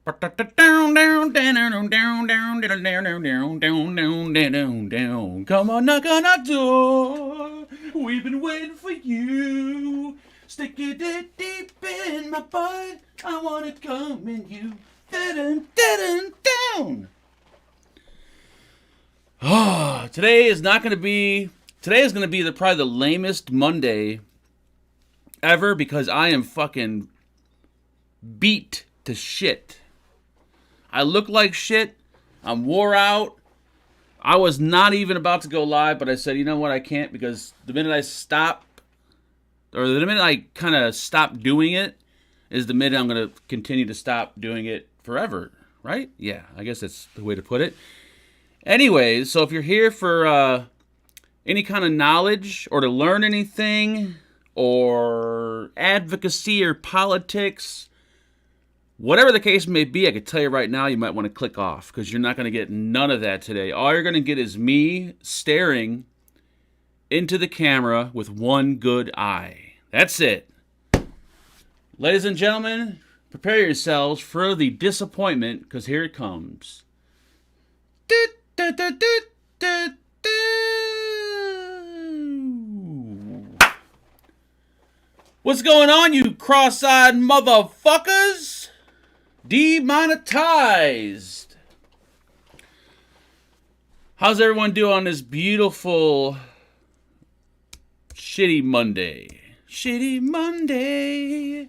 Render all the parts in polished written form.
Come on, knock on our door. We've been waiting for you. Stick it deep in my butt. I wanna come in you. Down. Oh, today is going to be probably the lamest Monday ever because I am fucking beat to shit. I look like shit. I'm wore out. I was not even about to go live, but I said, you know what, I can't, because the minute I kind of stop doing it is the minute I'm going to continue to stop doing it forever, right? Yeah, I guess that's the way to put it. Anyways, so if you're here for any kind of knowledge or to learn anything or advocacy or politics, whatever the case may be, I could tell you right now, you might want to click off because you're not going to get none of that today. All you're going to get is me staring into the camera with one good eye. That's it. Ladies and gentlemen, prepare yourselves for the disappointment because here it comes. What's going on, you cross-eyed motherfuckers? Demonetized. How's everyone doing on this beautiful shitty Monday? Shitty Monday.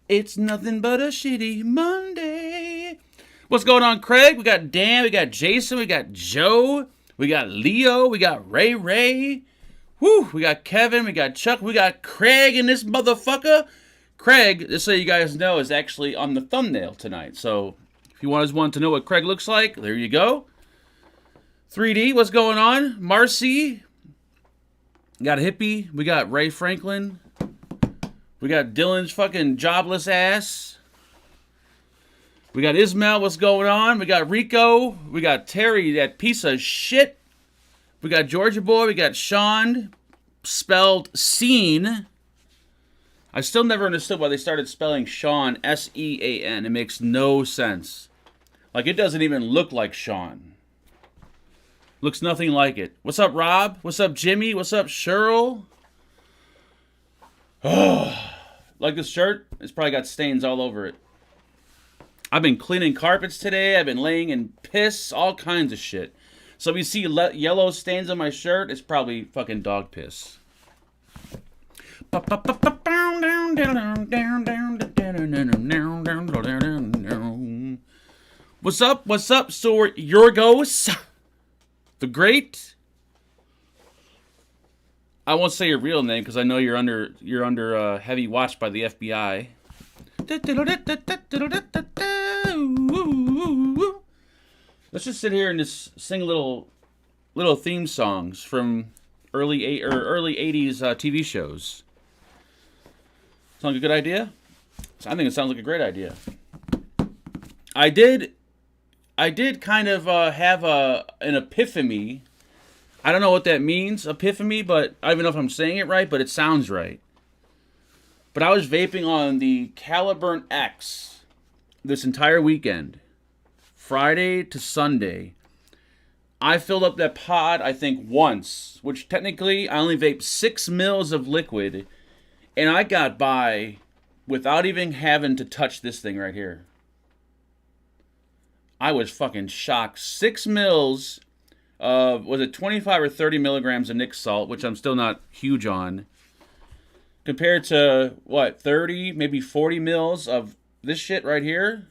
It's nothing but a shitty Monday. What's going on, Craig? We got Dan, we got Jason, we got Joe, we got Leo, we got Ray. Woo! We got Kevin, we got Chuck, we got Craig in this motherfucker. Craig, just so you guys know, is actually on the thumbnail tonight. So if you guys want to know what Craig looks like, there you go. 3D, what's going on? Marcy. We got Hippie. We got Ray Franklin. We got Dylan's fucking jobless ass. We got Ismail, what's going on? We got Rico. We got Terry, that piece of shit. We got Georgia Boy. We got Sean, spelled Scene. I still never understood why they started spelling Sean, S-E-A-N. It makes no sense. Like, it doesn't even look like Sean. Looks nothing like it. What's up, Rob? What's up, Jimmy? What's up, Cheryl? Oh, like this shirt? It's probably got stains all over it. I've been cleaning carpets today. I've been laying in piss, all kinds of shit. So if you see yellow stains on my shirt, it's probably fucking dog piss. What's up? What's up, Sor Yorgos? The Great? I won't say your real name because I know you're under heavy watch by the FBI. Let's just sit here and just sing little theme songs from early 80s TV shows. Sound like a good idea? I think it sounds like a great idea. I did kind of have an epiphany. I don't know what that means, epiphany, but I don't even know if I'm saying it right, but it sounds right. But I was vaping on the Caliburn X this entire weekend, Friday to Sunday. I filled up that pod, I think, once, which technically I only vaped 6 mils of liquid, and I got by without even having to touch this thing right here. I was fucking shocked. 6 mils of, was it 25 or 30 milligrams of Nick salt, which I'm still not huge on, compared to, 30, maybe 40 mils of this shit right here?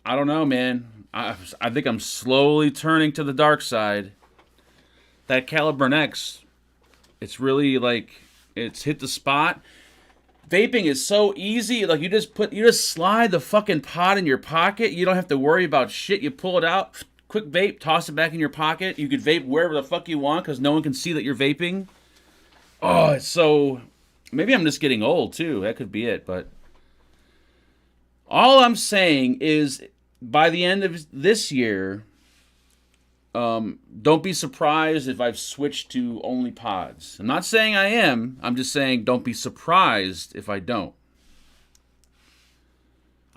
I don't know, man. I think I'm slowly turning to the dark side. That Caliburn X, it's really like, it's hit the spot. Vaping is so easy. Like, you just slide the fucking pod in your pocket. You don't have to worry about shit. You pull it out, quick vape, toss it back in your pocket. You could vape wherever the fuck you want because no one can see that you're vaping. Oh, it's so... Maybe I'm just getting old, too. That could be it, but... All I'm saying is, by the end of this year, don't be surprised if I've switched to only pods. I'm not saying I am. I'm just saying don't be surprised if I don't.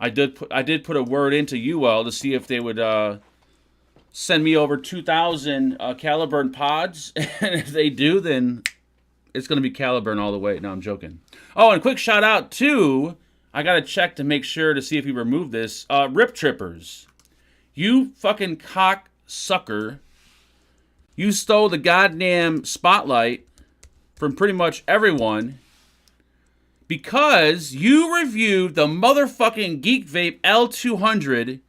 I did put a word into UL to see if they would send me over 2,000 Caliburn pods, and if they do, then it's going to be Caliburn all the way. No, I'm joking. Oh, and quick shout out to, I got to check to make sure to see if he removed this, Rip Trippers. You fucking cock sucker. You stole the goddamn spotlight from pretty much everyone because you reviewed the motherfucking Geek Vape L200,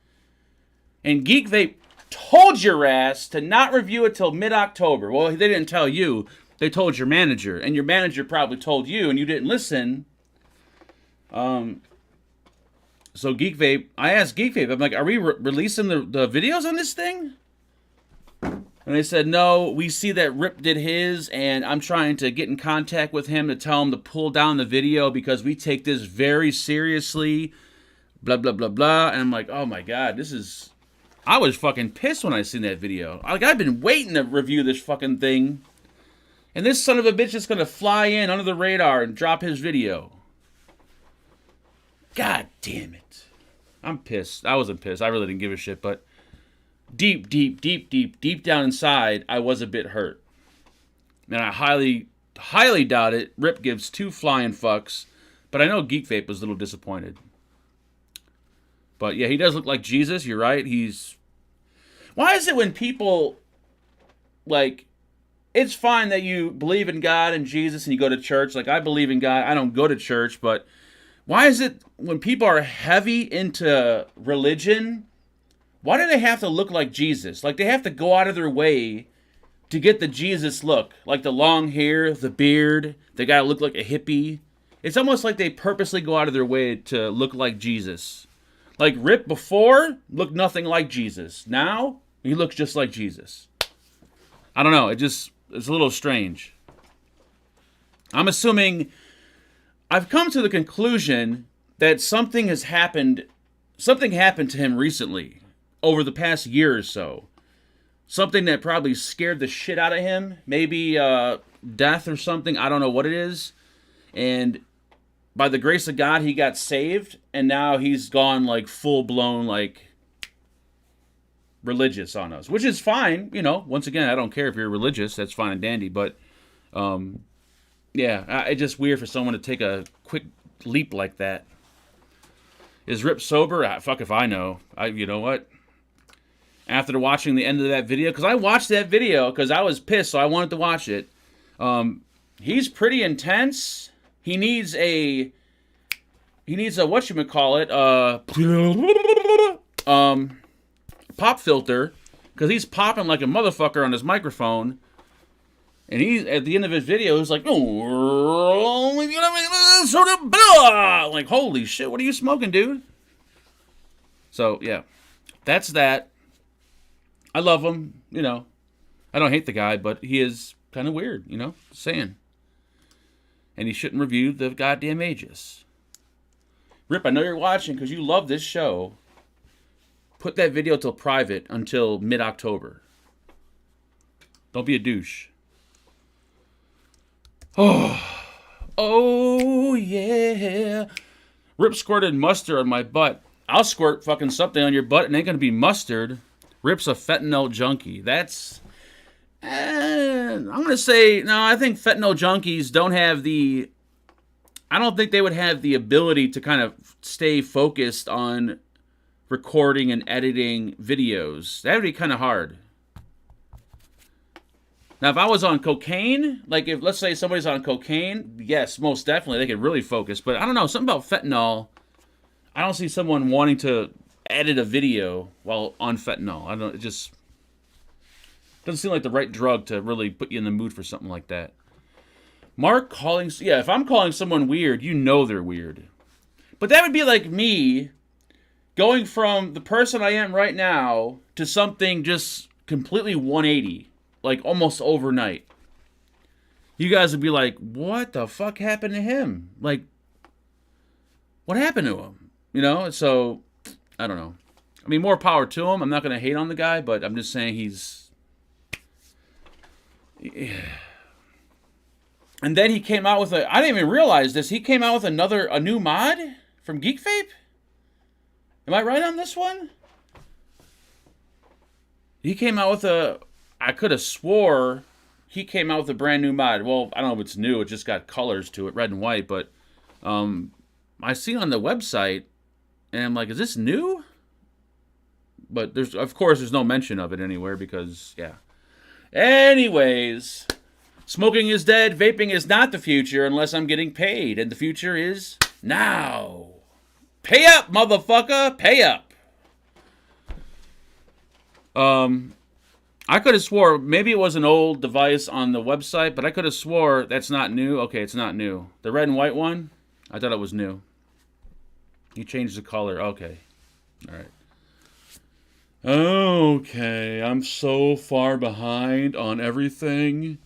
and Geek Vape told your ass to not review it till mid-October. Well, they didn't tell you. They told your manager, and your manager probably told you, and you didn't listen. So Geek Vape, I asked Geek Vape, I'm like, are we releasing the videos on this thing? And they said, no, we see that Rip did his, and I'm trying to get in contact with him to tell him to pull down the video because we take this very seriously, blah, blah, blah, blah. And I'm like, oh my God, this is... I was fucking pissed when I seen that video. Like, I've been waiting to review this fucking thing. And this son of a bitch is going to fly in under the radar and drop his video. God damn it. I'm pissed. I wasn't pissed. I really didn't give a shit, but deep down inside, I was a bit hurt. And I highly doubt it. Rip gives 2 flying fucks. But I know Geek Vape was a little disappointed. But yeah, he does look like Jesus. You're right. Why is it when people, like, it's fine that you believe in God and Jesus and you go to church. Like, I believe in God. I don't go to church. But why is it when people are heavy into religion, why do they have to look like Jesus? Like, they have to go out of their way to get the Jesus look. Like the long hair, the beard. They got to look like a hippie. It's almost like they purposely go out of their way to look like Jesus. Like Rip before looked nothing like Jesus. Now he looks just like Jesus. I don't know. It's a little strange. I'm assuming I've come to the conclusion that something happened to him recently over the past year or so. Something that probably scared the shit out of him. Maybe death or something. I don't know what it is. And by the grace of God, he got saved, and now he's gone, like, full-blown, like, religious on us, which is fine, you know. Once again, I don't care if you're religious. That's fine and dandy, but, yeah, it's just weird for someone to take a quick leap like that. Is Rip sober? Fuck if I know. You know what? After watching the end of that video, because I watched that video because I was pissed, so I wanted to watch it. He's pretty intense. He needs a whatchamacallit, pop filter, because he's popping like a motherfucker on his microphone. And he's, at the end of his video, he's like, oh, like, holy shit, what are you smoking, dude? So, yeah, that's that. I love him, you know. I don't hate the guy, but he is kind of weird, you know, just saying. And he shouldn't review the goddamn Aegis. Rip, I know you're watching because you love this show. Put that video till private until mid-October. Don't be a douche. Oh yeah. Rip squirted mustard on my butt. I'll squirt fucking something on your butt and it ain't gonna be mustard. Rip's a fentanyl junkie. That's... I'm going to say, no, I think fentanyl junkies don't have the... I don't think they would have the ability to kind of stay focused on recording and editing videos. That would be kind of hard. Now, if I was on cocaine, like if, let's say somebody's on cocaine, yes, most definitely, they could really focus. But I don't know, something about fentanyl, I don't see someone wanting to edit a video while on fentanyl. I don't, it just... doesn't seem like the right drug to really put you in the mood for something like that. Mark calling... yeah, if I'm calling someone weird, you know they're weird. But that would be like me going from the person I am right now to something just completely 180. Like, almost overnight. You guys would be like, what the fuck happened to him? Like, what happened to him? You know? So, I don't know. I mean, more power to him. I'm not going to hate on the guy, but I'm just saying he's... yeah. And then he came out with I didn't even realize this. He came out with a new mod from Geek Vape. Am I right on this one? He came out with a... I could have swore he came out with a brand new mod. Well, I don't know if it's new. It just got colors to it, red and white. But I see it on the website, and I'm like, is this new? But of course, there's no mention of it anywhere because, yeah. Anyways, smoking is dead. Vaping is not the future unless I'm getting paid. And the future is now. Pay up, motherfucker. Pay up. I could have swore maybe it was an old device on the website, but I could have swore that's not new. Okay, it's not new. The red and white one, I thought it was new. You changed the color. Okay. All right. Okay, I'm so far behind on everything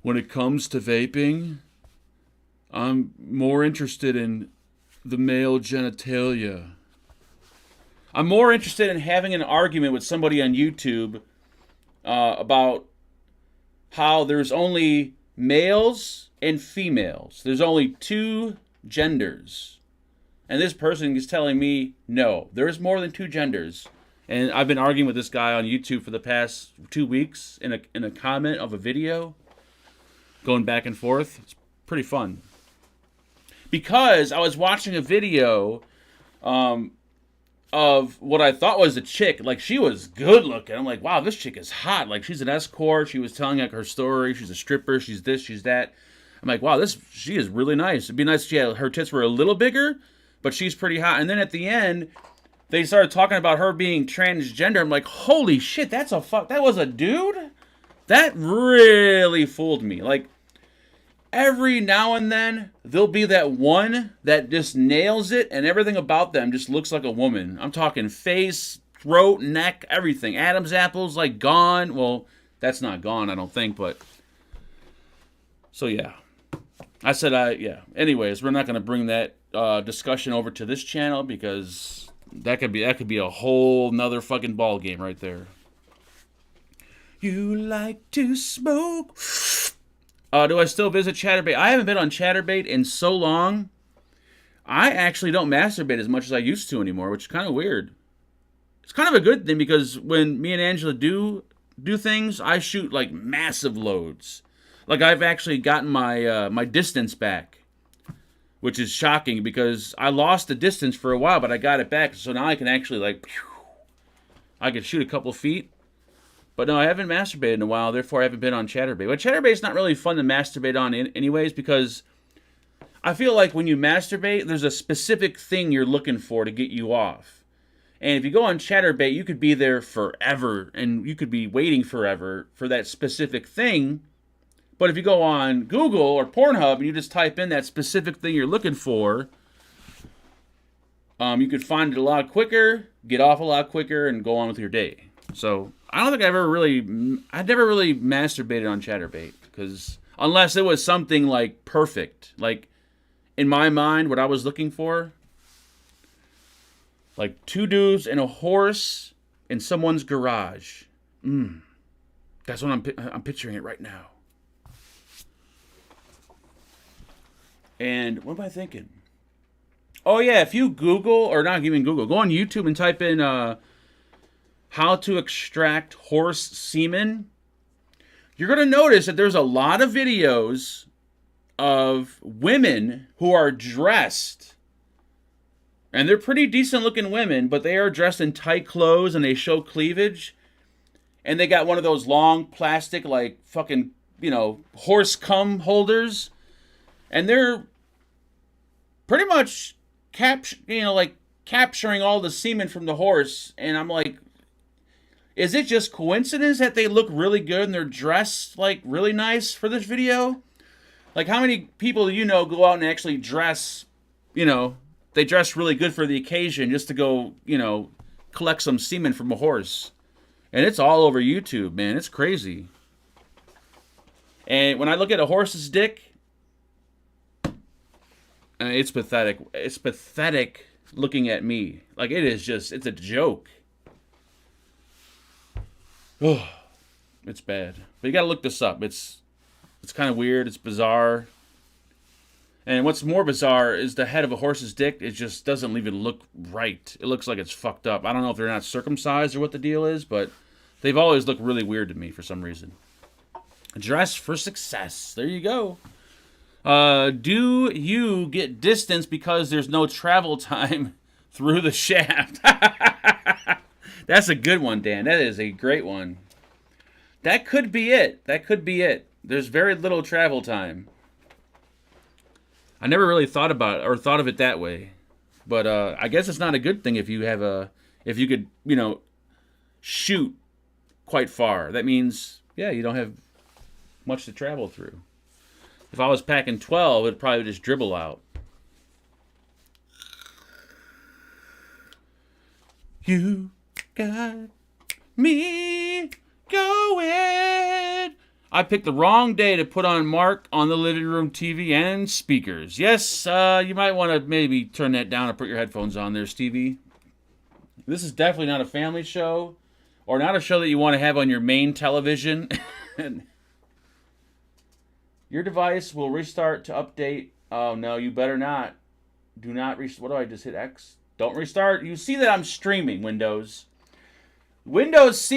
when it comes to vaping. I'm more interested in the male genitalia. I'm more interested in having an argument with somebody on YouTube about how there's only males and females. There's only two genders. And this person is telling me, no, there's more than two genders. And I've been arguing with this guy on YouTube for the past 2 weeks in a comment of a video, going back and forth. It's pretty fun. Because I was watching a video of what I thought was a chick. Like, she was good looking. I'm like, wow, this chick is hot. Like, she's an escort. She was telling like her story. She's a stripper. She's this, she's that. I'm like, wow, she is really nice. It'd be nice if her tits were a little bigger, but she's pretty hot. And then at the end, they started talking about her being transgender. I'm like, holy shit, that was a dude? That really fooled me. Like, every now and then, there'll be that one that just nails it, and everything about them just looks like a woman. I'm talking face, throat, neck, everything. Adam's apple's like gone. Well, that's not gone, I don't think, but... So, yeah. I said, yeah. Anyways, we're not going to bring that discussion over to this channel because... That could be a whole nother fucking ball game right there. You like to smoke? Do I still visit Chatterbait? I haven't been on Chatterbait in so long. I actually don't masturbate as much as I used to anymore, which is kind of weird. It's kind of a good thing because when me and Angela do things, I shoot like massive loads. Like I've actually gotten my my distance back. Which is shocking because I lost the distance for a while, but I got it back. So now I can actually, like, I can shoot a couple feet. But no, I haven't masturbated in a while, therefore I haven't been on Chatterbait. But Chatterbait's not really fun to masturbate on anyways because I feel like when you masturbate, there's a specific thing you're looking for to get you off. And if you go on Chatterbait, you could be there forever, and you could be waiting forever for that specific thing. But if you go on Google or Pornhub and you just type in that specific thing you're looking for, you could find it a lot quicker, get off a lot quicker, and go on with your day. So I don't think I've never really masturbated on Chatterbait because unless it was something like perfect, like in my mind, what I was looking for, like 2 dudes and a horse in someone's garage. That's what I'm picturing it right now. And what am I thinking? Oh, yeah, if you Google, or not even Google, go on YouTube and type in how to extract horse semen. You're going to notice that there's a lot of videos of women who are dressed. And they're pretty decent looking women, but they are dressed in tight clothes and they show cleavage. And they got one of those long plastic, like, fucking, horse cum holders. And they're pretty much capturing all the semen from the horse. And I'm like, is it just coincidence that they look really good and they're dressed like really nice for this video? Like, how many people do you know go out and actually dress, they dress really good for the occasion just to go, collect some semen from a horse? And it's all over YouTube, man. It's crazy. And when I look at a horse's dick, it's pathetic. It's pathetic looking at me. Like, it's a joke. Oh, it's bad. But you gotta look this up. It's kind of weird. It's bizarre. And what's more bizarre is the head of a horse's dick. It just doesn't even look right. It looks like it's fucked up. I don't know if they're not circumcised or what the deal is, but they've always looked really weird to me for some reason. Dress for success. There you go. Do you get distance because there's no travel time through the shaft? That's a good one, Dan. That is a great one. That could be it. That could be it. There's very little travel time. I never really thought about it or thought of it that way. But I guess it's not a good thing if you have if you could, shoot quite far. That means, yeah, you don't have much to travel through. If I was packing 12, it'd probably just dribble out. You got me going. I picked the wrong day to put on Mark on the living room TV and speakers. Yes, you might want to maybe turn that down or put your headphones on there, Stevie. This is definitely not a family show or not a show that you want to have on your main television. Your device will restart to update. Oh, no, you better not. Do not restart. What do I just hit X? Don't restart. You see that I'm streaming, Windows. Windows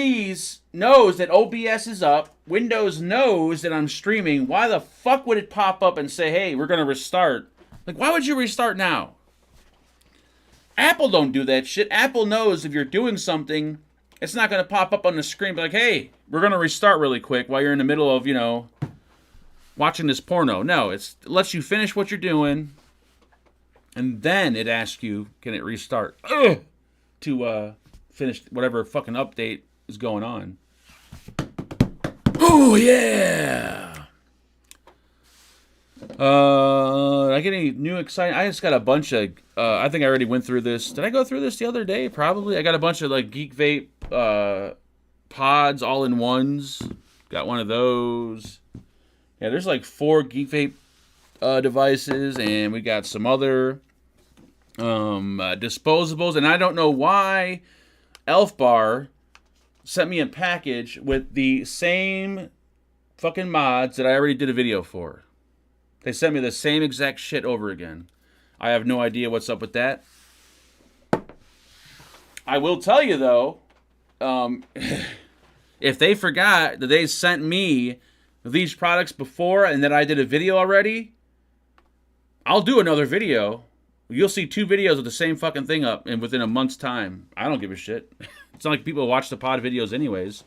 knows that OBS is up. Windows knows that I'm streaming. Why the fuck would it pop up and say, hey, we're going to restart? Like, why would you restart now? Apple don't do that shit. Apple knows if you're doing something, it's not going to pop up on the screen. Be like, hey, we're going to restart really quick while you're in the middle of, watching this porno. No, it lets you finish what you're doing, and then it asks you, can it restart? To finish whatever fucking update is going on. Oh, yeah! Did I get any new exciting? I just got a bunch of, I think I already went through this. Did I go through this the other day? Probably. I got a bunch of, Geek Vape pods, all-in-ones. Got one of those. Yeah, there's 4 Geek Vape devices, and we got some other disposables. And I don't know why Elf Bar sent me a package with the same fucking mods that I already did a video for. They sent me the same exact shit over again. I have no idea what's up with that. I will tell you, though, if they forgot that they sent me these products before and that I did a video already, I'll do another video. You'll see 2 videos with the same fucking thing up and within a month's time. I don't give a shit. It's not like people watch the pod videos anyways.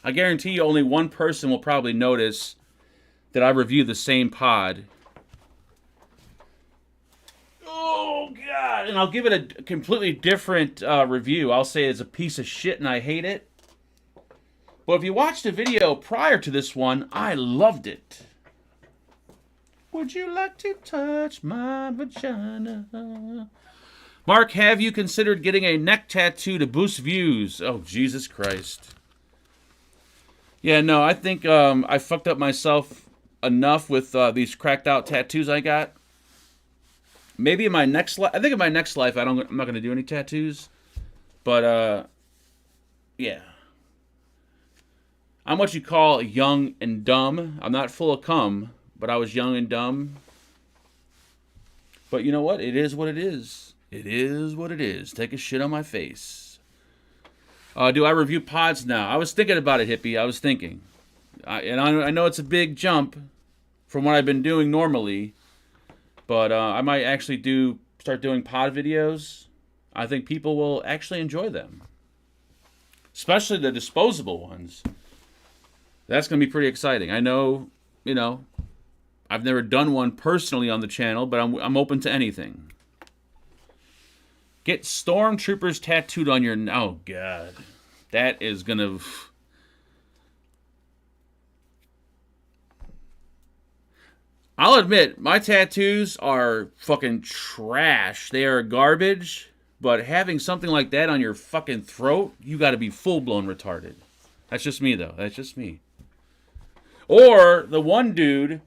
I guarantee you only one person will probably notice that I review the same pod. Oh, God. And I'll give it a completely different review. I'll say it's a piece of shit and I hate it. But if you watched the video prior to this one, I loved it. Would you like to touch my vagina? Mark, have you considered getting a neck tattoo to boost views? Oh, Jesus Christ. Yeah, no, I think I fucked up myself enough with these cracked out tattoos I got. Maybe in my next life, I think in my next life, I'm not going to do any tattoos. But, yeah. I'm what you call young and dumb. I'm not full of cum, but I was young and dumb. But you know what? It is what it is. It is what it is. Take a shit on my face. Do I review pods now? I was thinking about it, hippie. I was thinking. I know it's a big jump from what I've been doing normally. But I might actually start doing pod videos. I think people will actually enjoy them. Especially the disposable ones. That's going to be pretty exciting. I know, I've never done one personally on the channel, but I'm open to anything. Get Stormtroopers tattooed on your... Oh, God. That is going to... I'll admit, my tattoos are fucking trash. They are garbage, but having something like that on your fucking throat, you got to be full-blown retarded. That's just me, though. That's just me. Or the one dude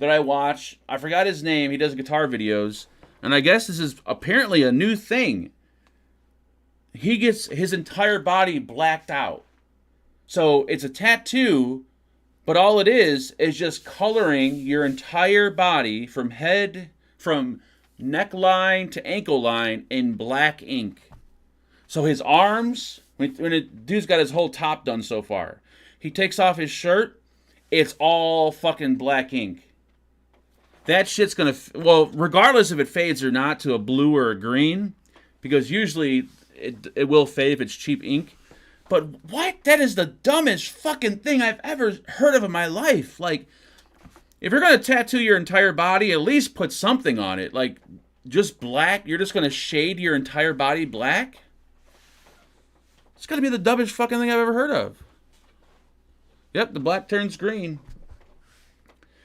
that I watch, I forgot his name, he does guitar videos, and I guess this is apparently a new thing. He gets his entire body blacked out. So it's a tattoo, but all it is just coloring your entire body from head from neckline to ankle line in black ink. So his arms, when a dude's got his whole top done so far, he takes off his shirt, it's all fucking black ink. That shit's gonna, well, regardless if it fades or not to a blue or a green, because usually it will fade if it's cheap ink. But what? That is the dumbest fucking thing I've ever heard of in my life. Like, if you're gonna tattoo your entire body, at least put something on it. Like, just black? You're just gonna shade your entire body black? It's gotta be the dumbest fucking thing I've ever heard of. Yep, the black turns green.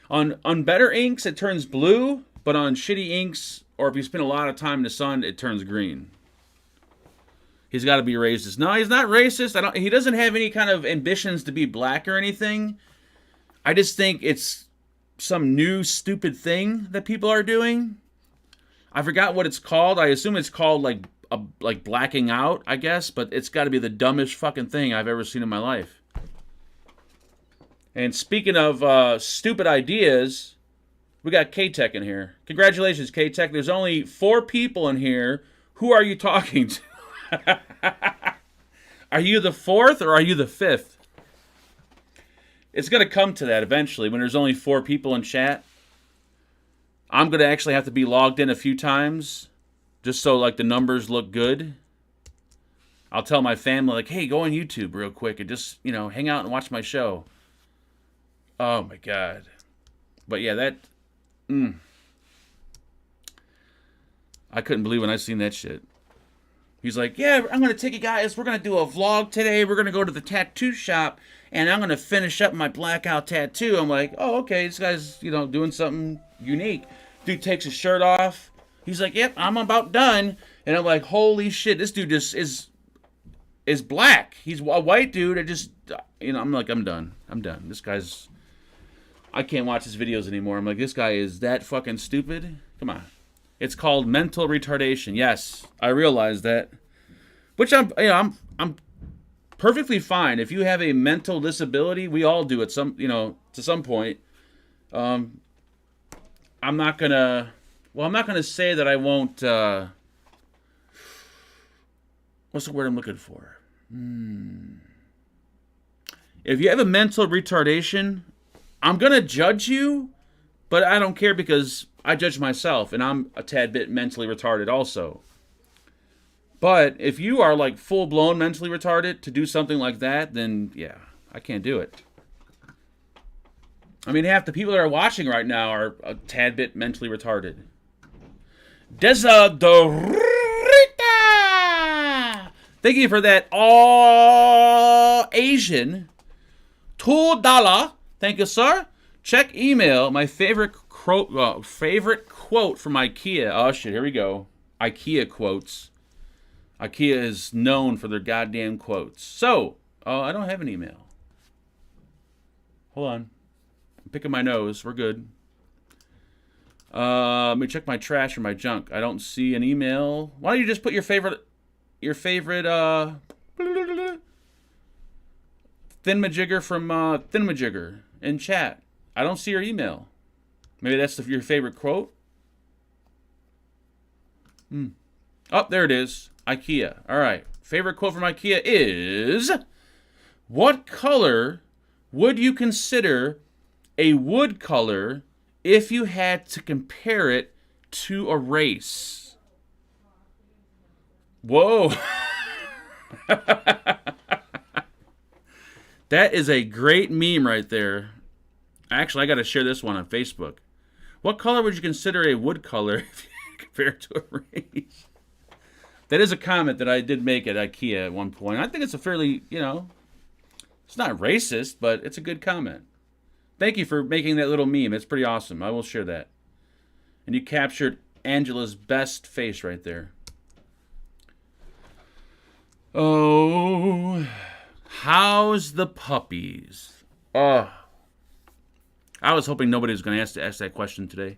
On better inks, it turns blue, but on shitty inks, or if you spend a lot of time in the sun, it turns green. He's got to be racist. No, he's not racist. He doesn't have any kind of ambitions to be black or anything. I just think it's some new stupid thing that people are doing. I forgot what it's called. I assume it's called like blacking out, I guess, but it's got to be the dumbest fucking thing I've ever seen in my life. And speaking of stupid ideas, we got K-Tech in here. Congratulations, K-Tech. There's only 4 people in here. Who are you talking to? Are you the 4th or are you the 5th? It's going to come to that eventually when there's only 4 people in chat. I'm going to actually have to be logged in a few times just so like the numbers look good. I'll tell my family, like, hey, go on YouTube real quick and just, hang out and watch my show. Oh, my God. But, yeah, that... I couldn't believe when I seen that shit. He's like, yeah, I'm going to take you guys. We're going to do a vlog today. We're going to go to the tattoo shop, and I'm going to finish up my blackout tattoo. I'm like, oh, okay, this guy's, doing something unique. Dude takes his shirt off. He's like, yep, I'm about done. And I'm like, holy shit, this dude just is black. He's a white dude. I'm like, I'm done. This guy's... I can't watch his videos anymore. I'm like, this guy is that fucking stupid? Come on. It's called mental retardation. Yes, I realize that. Which I'm perfectly fine. If you have a mental disability, we all do at some, to some point. I'm not gonna say that I won't, what's the word I'm looking for? If you have a mental retardation, I'm going to judge you, but I don't care because I judge myself, and I'm a tad bit mentally retarded also. But if you are like full-blown mentally retarded to do something like that, then yeah, I can't do it. I mean, half the people that are watching right now are a tad bit mentally retarded. Desadorita! Thank you for that all Asian $2. Thank you, sir. Check email. My favorite quote from IKEA. Oh, shit. Here we go. IKEA quotes. IKEA is known for their goddamn quotes. So, I don't have an email. Hold on. I'm picking my nose. We're good. Let me check my trash or my junk. I don't see an email. Why don't you just put your favorite Thinmajigger from Thinmajigger in chat. I don't see your email. Maybe that's your favorite quote? Oh, there it is. IKEA. All right. Favorite quote from IKEA is, what color would you consider a wood color if you had to compare it to a race? Whoa. That is a great meme right there. Actually, I got to share this one on Facebook. What color would you consider a wood color if you compare it to a race? That is a comment that I did make at IKEA at one point. I think it's a fairly, it's not racist, but it's a good comment. Thank you for making that little meme. It's pretty awesome. I will share that. And you captured Angela's best face right there. Oh, how's the puppies? Oh, I was hoping nobody was going to ask that question today.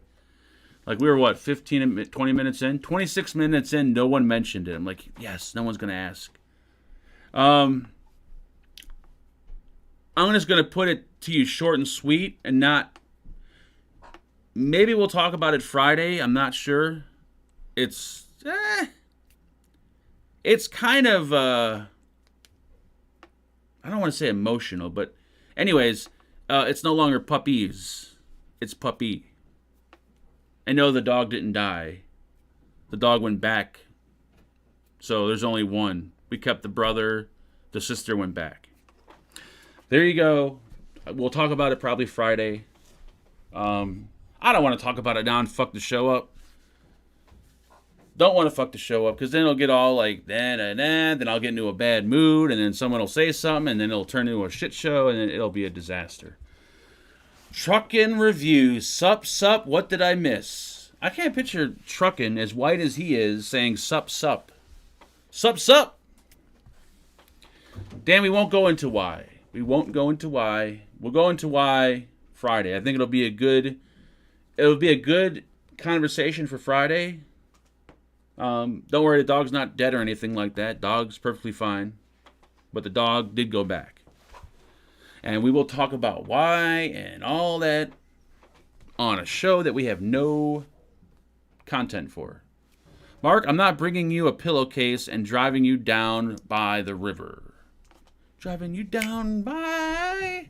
Like, we were, what, 20 minutes in? 26 minutes in, no one mentioned it. I'm like, yes, no one's going to ask. I'm just going to put it to you short and sweet and not Maybe we'll talk about it Friday. I'm not sure. It's kind of I don't want to say emotional, but anyways, it's no longer puppies. It's puppy. I know the dog didn't die. The dog went back. So there's only one. We kept the brother. The sister went back. There you go. We'll talk about it probably Friday. I don't want to talk about it now and fuck the show up. Don't want to fuck the show up because then it'll get all like then I'll get into a bad mood and then someone will say something and then it'll turn into a shit show and then it'll be a disaster. Truckin' review. Sup, what did I miss? I can't picture Truckin' as white as he is saying sup. Sup. Dan, we won't go into why. We'll go into why Friday. I think it'll be a good conversation for Friday. Don't worry, the dog's not dead or anything like that. Dog's perfectly fine. But the dog did go back. And we will talk about why and all that on a show that we have no content for. Mark, I'm not bringing you a pillowcase and driving you down by the river. Driving you down by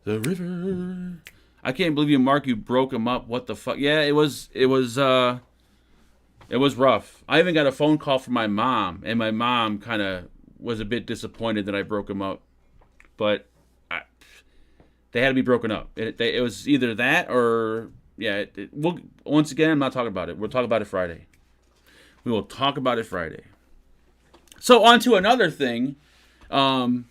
the river. I can't believe you, Mark. You broke him up. What the fuck? Yeah, it was rough. I even got a phone call from my mom, and my mom kind of was a bit disappointed that I broke him up. But they had to be broken up. It was either that or yeah. Once again, I'm not talking about it. We'll talk about it Friday. We will talk about it Friday. So on to another thing. I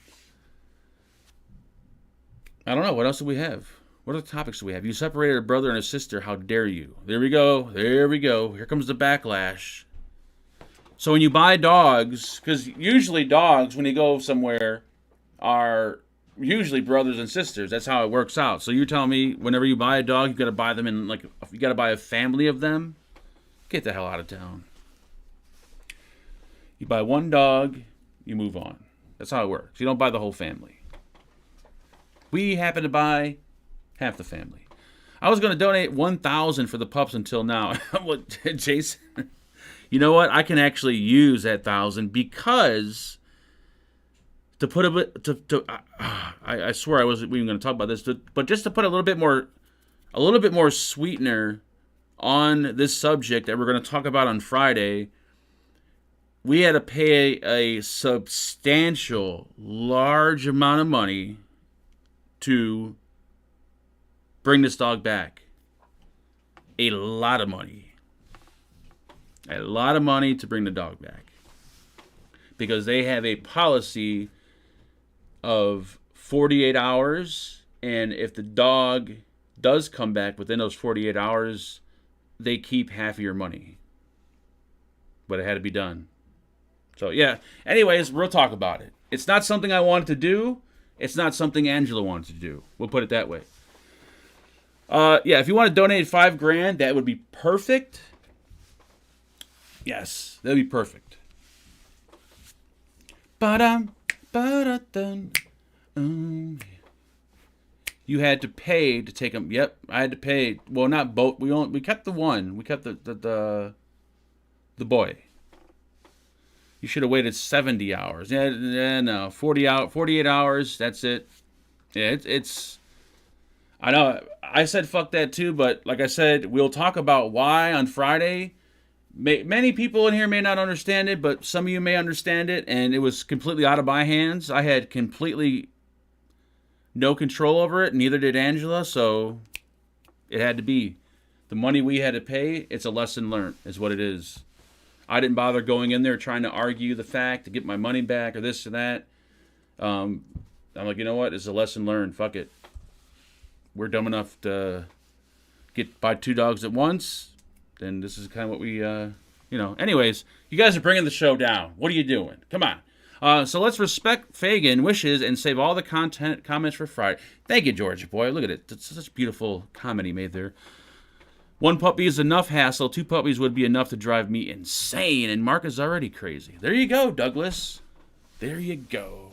don't know. What else do we have? What other topics do we have? You separated a brother and a sister. How dare you? There we go. Here comes the backlash. So when you buy dogs, because usually dogs, when you go somewhere, are usually brothers and sisters. That's how it works out. So you tell me, whenever you buy a dog, you got to buy them in you got to buy a family of them. Get the hell out of town. You buy one dog, you move on. That's how it works. You don't buy the whole family. We happen to buy half the family. I was going to donate $1,000 for the pups until now. Jason, you know what? I can actually use that $1,000 because to put a bit I swear I wasn't even going to talk about this, but just to put a little bit more sweetener on this subject that we're going to talk about on Friday. We had to pay a substantial, large amount of money to bring this dog back. A lot of money. A lot of money to bring the dog back. Because they have a policy of 48 hours, and if the dog does come back within those 48 hours, they keep half of your money. But it had to be done. So, yeah. Anyways, we'll talk about it. It's not something I wanted to do. It's not something Angela wanted to do. We'll put it that way. Yeah, if you want to donate $5,000, that would be perfect. Yes, that'd be perfect. You had to pay to take them. Yep, I had to pay. Well, not both. We kept the one. We kept the boy. You should have waited 70 hours. Yeah, no, 48 hours. That's it. Yeah, it's. I know. I said fuck that too, but like I said, we'll talk about why on Friday. Many people in here may not understand it, but some of you may understand it, and it was completely out of my hands. I had completely no control over it, neither did Angela, so it had to be. The money we had to pay, it's a lesson learned, is what it is. I didn't bother going in there trying to argue the fact to get my money back or this or that. I'm like, you know what? It's a lesson learned. Fuck it. We're dumb enough to buy 2 dogs at once. Then this is kind of what we, Anyways, you guys are bringing the show down. What are you doing? Come on. So let's respect Fagan wishes and save all the comments for Friday. Thank you, Georgia boy. Look at it. It's such beautiful comedy made there. 1 puppy is enough hassle. 2 puppies would be enough to drive me insane. And Mark is already crazy. There you go, Douglas. There you go.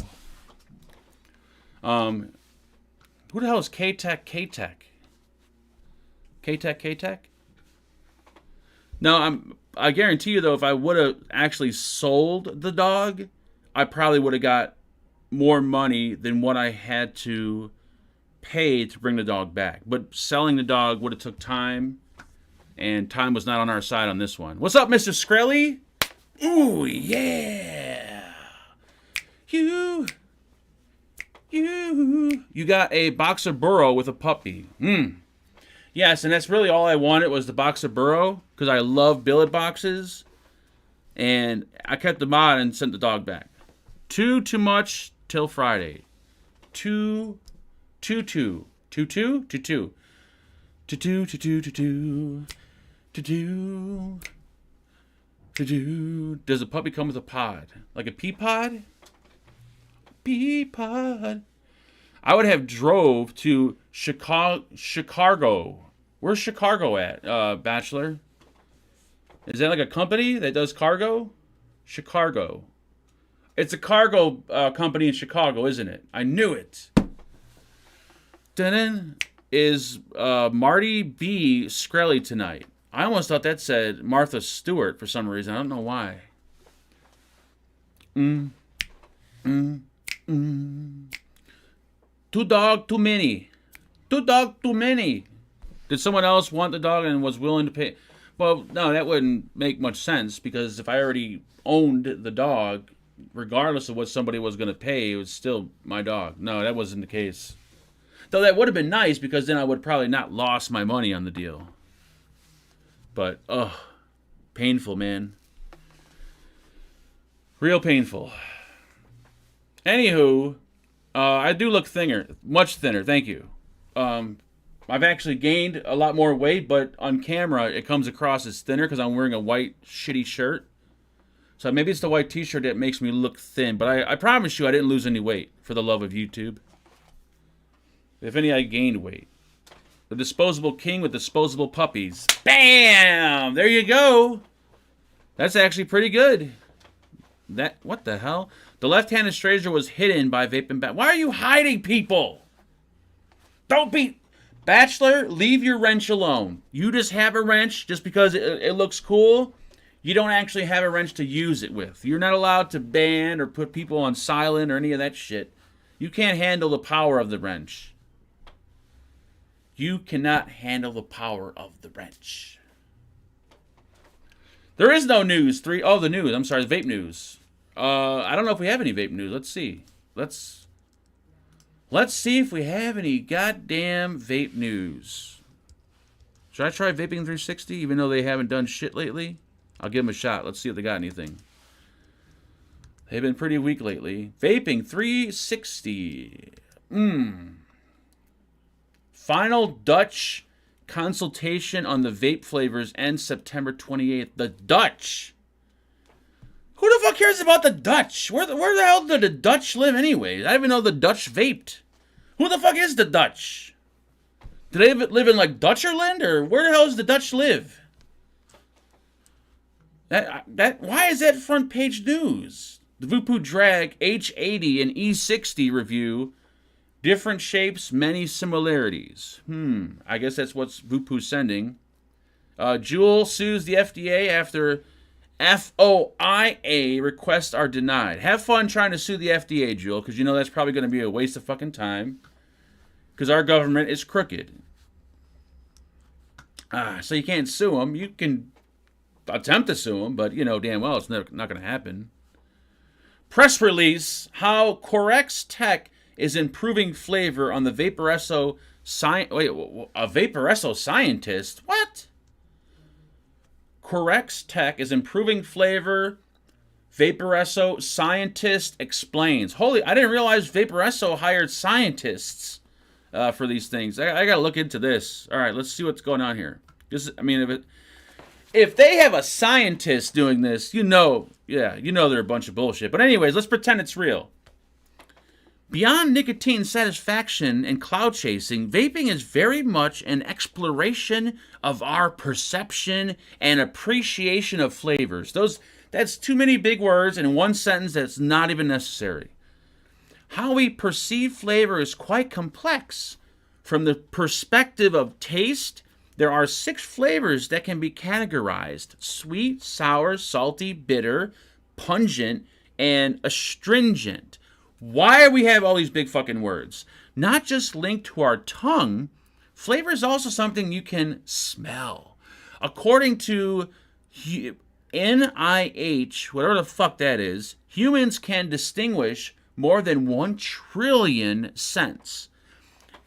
Who the hell is K-Tech? K-Tech, K-Tech? No, I guarantee you, though, if I would have actually sold the dog, I probably would have got more money than what I had to pay to bring the dog back. But selling the dog would have took time, and time was not on our side on this one. What's up, Mr. Skrelly? Ooh, yeah. You got a boxer burro with a puppy. Yes, and that's really all I wanted was the boxer burro, because I love billet boxes, and I kept them on and sent the dog back. Too much till Friday. Two. Does the puppy come with a pod? Like a pea pod? Pea pod. I would have drove to Chicago. Where's Chicago at, Bachelor? Is that like a company that does cargo? Chicago. It's a cargo company in Chicago, isn't it? I knew it. Dun is Marty B. Skrelly tonight. I almost thought that said Martha Stewart for some reason. I don't know why. Two dog, too many. Two dog, too many. Did someone else want the dog and was willing to pay? Well, no, that wouldn't make much sense because if I already owned the dog, regardless of what somebody was going to pay, it was still my dog. No, that wasn't the case. Though that would have been nice because then I would probably not lost my money on the deal. But, painful, man. Real painful. Anywho, I do look thinner. Much thinner, thank you. I've actually gained a lot more weight, but on camera it comes across as thinner because I'm wearing a white shitty shirt. So maybe it's the white t-shirt that makes me look thin. But I promise you I didn't lose any weight for the love of YouTube. If any, I gained weight. The disposable king with disposable puppies. Bam! There you go. That's actually pretty good. What the hell? The left-handed stranger was hidden by VapnFagan. Why are you hiding people? Don't be... Bachelor, leave your wrench alone. You just have a wrench just because it looks cool. You don't actually have a wrench to use it with. You're not allowed to ban or put people on silent or any of that shit. You can't handle the power of the wrench. You cannot handle the power of the wrench. There is no news. The news. I'm sorry, the vape news. I don't know if we have any vape news. Let's see. Let's see if we have any goddamn vape news. Should I try Vaping 360 even though they haven't done shit lately? I'll give them a shot. Let's see if they got anything. They've been pretty weak lately. Vaping 360. Final Dutch consultation on the vape flavors ends September 28th. The Dutch. Who the fuck cares about the Dutch? Where the hell did the Dutch live anyways? I didn't even know the Dutch vaped. Who the fuck is the Dutch? Do they live in like Dutcherland or where the hell does the Dutch live? Why is that front page news? The Voopoo Drag H80 and E60 review. Different shapes, many similarities. I guess that's what's Voopoo's sending. Juul sues the FDA after FOIA requests are denied. Have fun trying to sue the FDA, Juul, because you know that's probably going to be a waste of fucking time. Because our government is crooked. So you can't sue them. You can attempt to sue them, but you know damn well it's not going to happen. Press release, how Corex Tech is improving flavor on the Vaporesso a Vaporesso scientist? What? Corex Tech is improving flavor. Vaporesso scientist explains. Holy, I didn't realize Vaporesso hired scientists for these things. I gotta look into this. All right, let's see what's going on here. If they have a scientist doing this, you know they're a bunch of bullshit. But anyways, let's pretend it's real. Beyond nicotine satisfaction and cloud chasing, vaping is very much an exploration of our perception and appreciation of flavors. That's too many big words in one sentence that's not even necessary. How we perceive flavor is quite complex. From the perspective of taste, There are 6 flavors that can be categorized: sweet, sour, salty, bitter, pungent, and astringent. Why do we have all these big fucking words? Not just linked to our tongue, flavor is also something you can smell. According to NIH, whatever the fuck that is, humans can distinguish more than 1 trillion scents.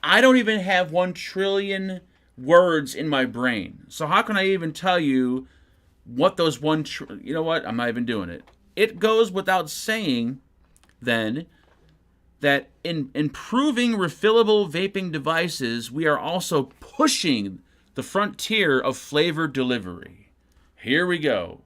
I don't even have 1 trillion words in my brain. So how can I even tell you what those you know what? I'm not even doing it. It goes without saying, then, that in improving refillable vaping devices, we are also pushing the frontier of flavor delivery. Here we go.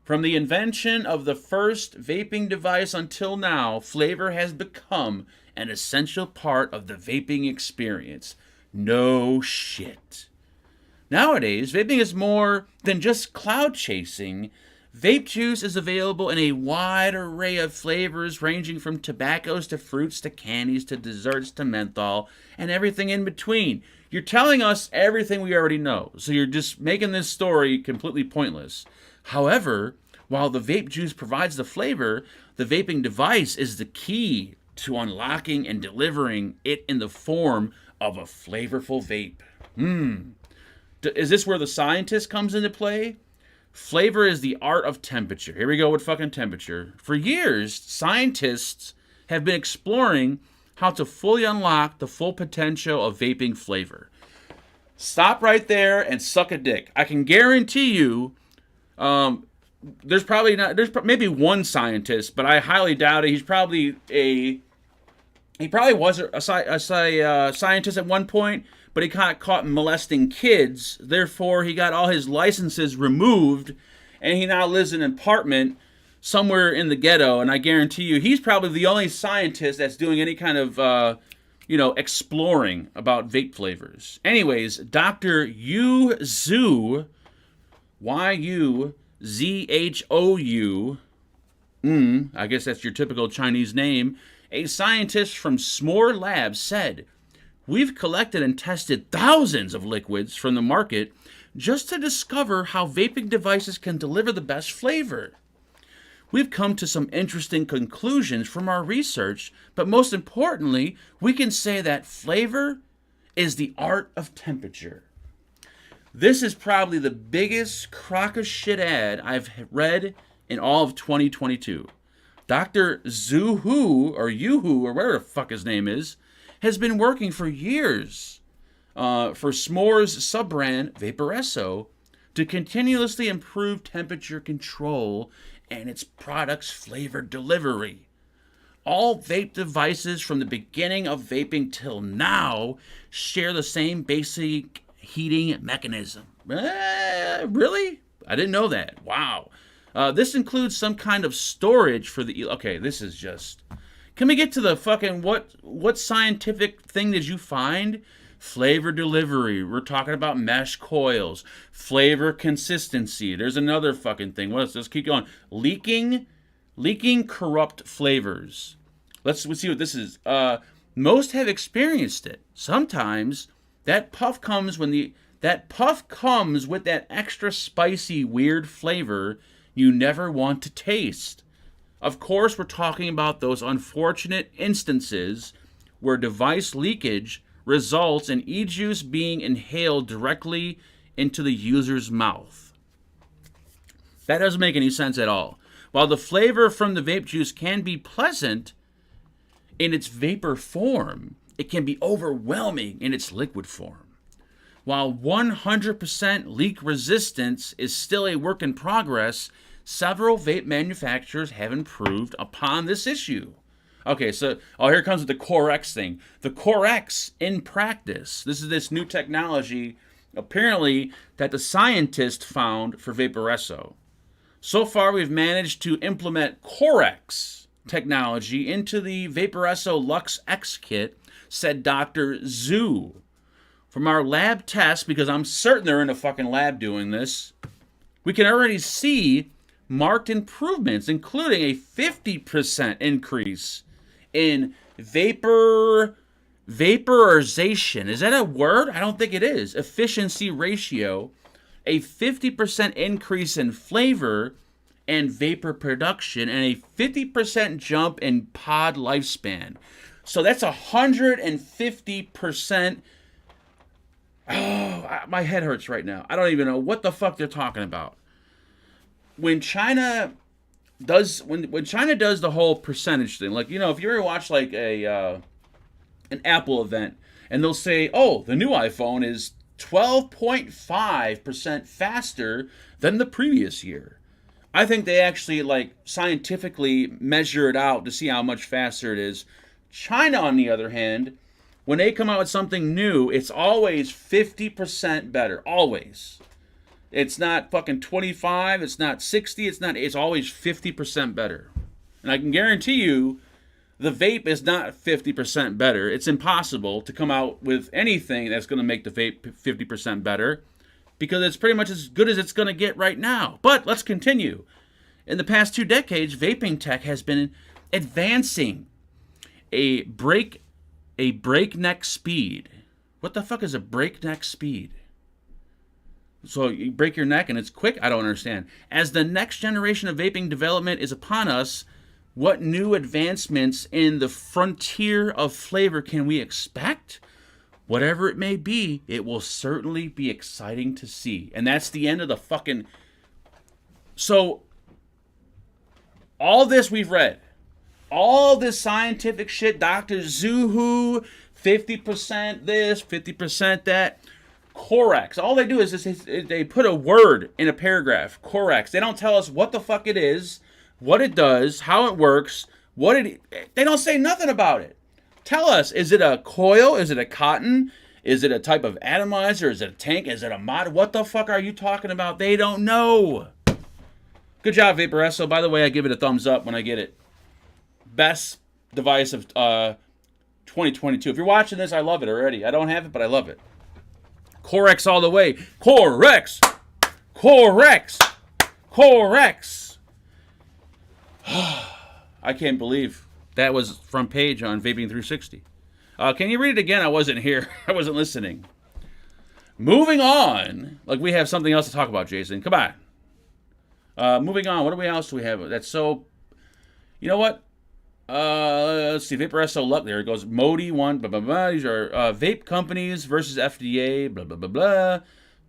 From the invention of the first vaping device until now, flavor has become an essential part of the vaping experience. No shit. Nowadays, vaping is more than just cloud chasing. Vape juice is available in a wide array of flavors, ranging from tobaccos to fruits to candies to desserts to menthol and everything in between. You're telling us everything we already know, so you're just making this story completely pointless. However, while the vape juice provides the flavor, the vaping device is the key to unlocking and delivering it in the form of a flavorful vape. Is this where the scientist comes into play? Flavor is the art of temperature. Here we go with fucking temperature. For years, scientists have been exploring how to fully unlock the full potential of vaping flavor. Stop right there and suck a dick. I can guarantee you, there's maybe one scientist, but I highly doubt it. He probably was a scientist at one point, but he got caught molesting kids. Therefore, he got all his licenses removed, and he now lives in an apartment somewhere in the ghetto. And I guarantee you, he's probably the only scientist that's doing any kind of, exploring about vape flavors. Anyways, Dr. Yu Zhu, Yuzhou, I guess that's your typical Chinese name, a scientist from S'more Labs, said, "We've collected and tested thousands of liquids from the market just to discover how vaping devices can deliver the best flavor. We've come to some interesting conclusions from our research, but most importantly, we can say that flavor is the art of temperature." This is probably the biggest crock of shit ad I've read in all of 2022. Dr. Zhuhu, or Yuhu, or whatever the fuck his name is, has been working for years for S'more's sub-brand Vaporesso to continuously improve temperature control and its product's flavor delivery. All vape devices from the beginning of vaping till now share the same basic heating mechanism. Really? I didn't know that. Wow. This includes some kind of storage for the... Okay, this is just... Can we get to the fucking... What scientific thing did you find? Flavor delivery. We're talking about mesh coils. Flavor consistency. There's another fucking thing. What else? Let's keep going. Leaking corrupt flavors. Let's see what this is. Most have experienced it. Sometimes that puff comes with that extra spicy, weird flavor you never want to taste. Of course, we're talking about those unfortunate instances where device leakage results in e-juice being inhaled directly into the user's mouth. That doesn't make any sense at all. While the flavor from the vape juice can be pleasant in its vapor form, it can be overwhelming in its liquid form. While 100% leak resistance is still a work in progress, several vape manufacturers have improved upon this issue. Okay, so here comes the CoreX thing. The CoreX, in practice, this is this new technology, apparently, that the scientist found for Vaporesso. So far, we've managed to implement CoreX technology into the Vaporesso Lux X kit, said Dr. Zhu. From our lab tests, because I'm certain they're in a fucking lab doing this, we can already see marked improvements, including a 50% increase in vapor Vaporization. Is that a word? I don't think it is. Efficiency ratio. A 50% increase in flavor and vapor production, and a 50% jump in pod lifespan. So that's 150%. Oh, my head hurts right now. I don't even know what the fuck they're talking about. When China does the whole percentage thing, like, if you ever watch like an Apple event, and they'll say, oh, the new iPhone is 12.5% faster than the previous year. I think they actually like scientifically measure it out to see how much faster it is. China, on the other hand, when they come out with something new, it's always 50% better. Always. It's not fucking 25, it's not 60, it's always 50% better. And I can guarantee you, the vape is not 50% better. It's impossible to come out with anything that's going to make the vape 50% better, because it's pretty much as good as it's going to get right now. But let's continue. In the past 2 decades, vaping tech has been advancing a breakneck speed. What the fuck is a breakneck speed? So you break your neck and it's quick? I don't understand. As the next generation of vaping development is upon us, what new advancements in the frontier of flavor can we expect? Whatever it may be, it will certainly be exciting to see. And that's the end of the fucking... So, all this we've read, all this scientific shit, Dr. Zuhu, 50% this, 50% that, Corex. All they do is they put a word in a paragraph, Corex. They don't tell us what the fuck it is, what it does, how it works, they don't say nothing about it. Tell us, is it a coil? Is it a cotton? Is it a type of atomizer? Is it a tank? Is it a mod? What the fuck are you talking about? They don't know. Good job, Vaporesso. By the way, I give it a thumbs up when I get it. Best device of 2022. If you're watching this, I love it already. I don't have it, but I love it. Corex all the way. Corex! Corex! Corex! I can't believe that was front page on Vaping 360. Can you read it again? I wasn't here. I wasn't listening. Moving on. Like, we have something else to talk about, Jason. Come on. Moving on. What else do we have? That's so... You know what? Let's see. Vaporesso luck. There it goes. Modi 1. Blah, blah, blah. These are vape companies versus FDA. Blah, blah, blah, blah.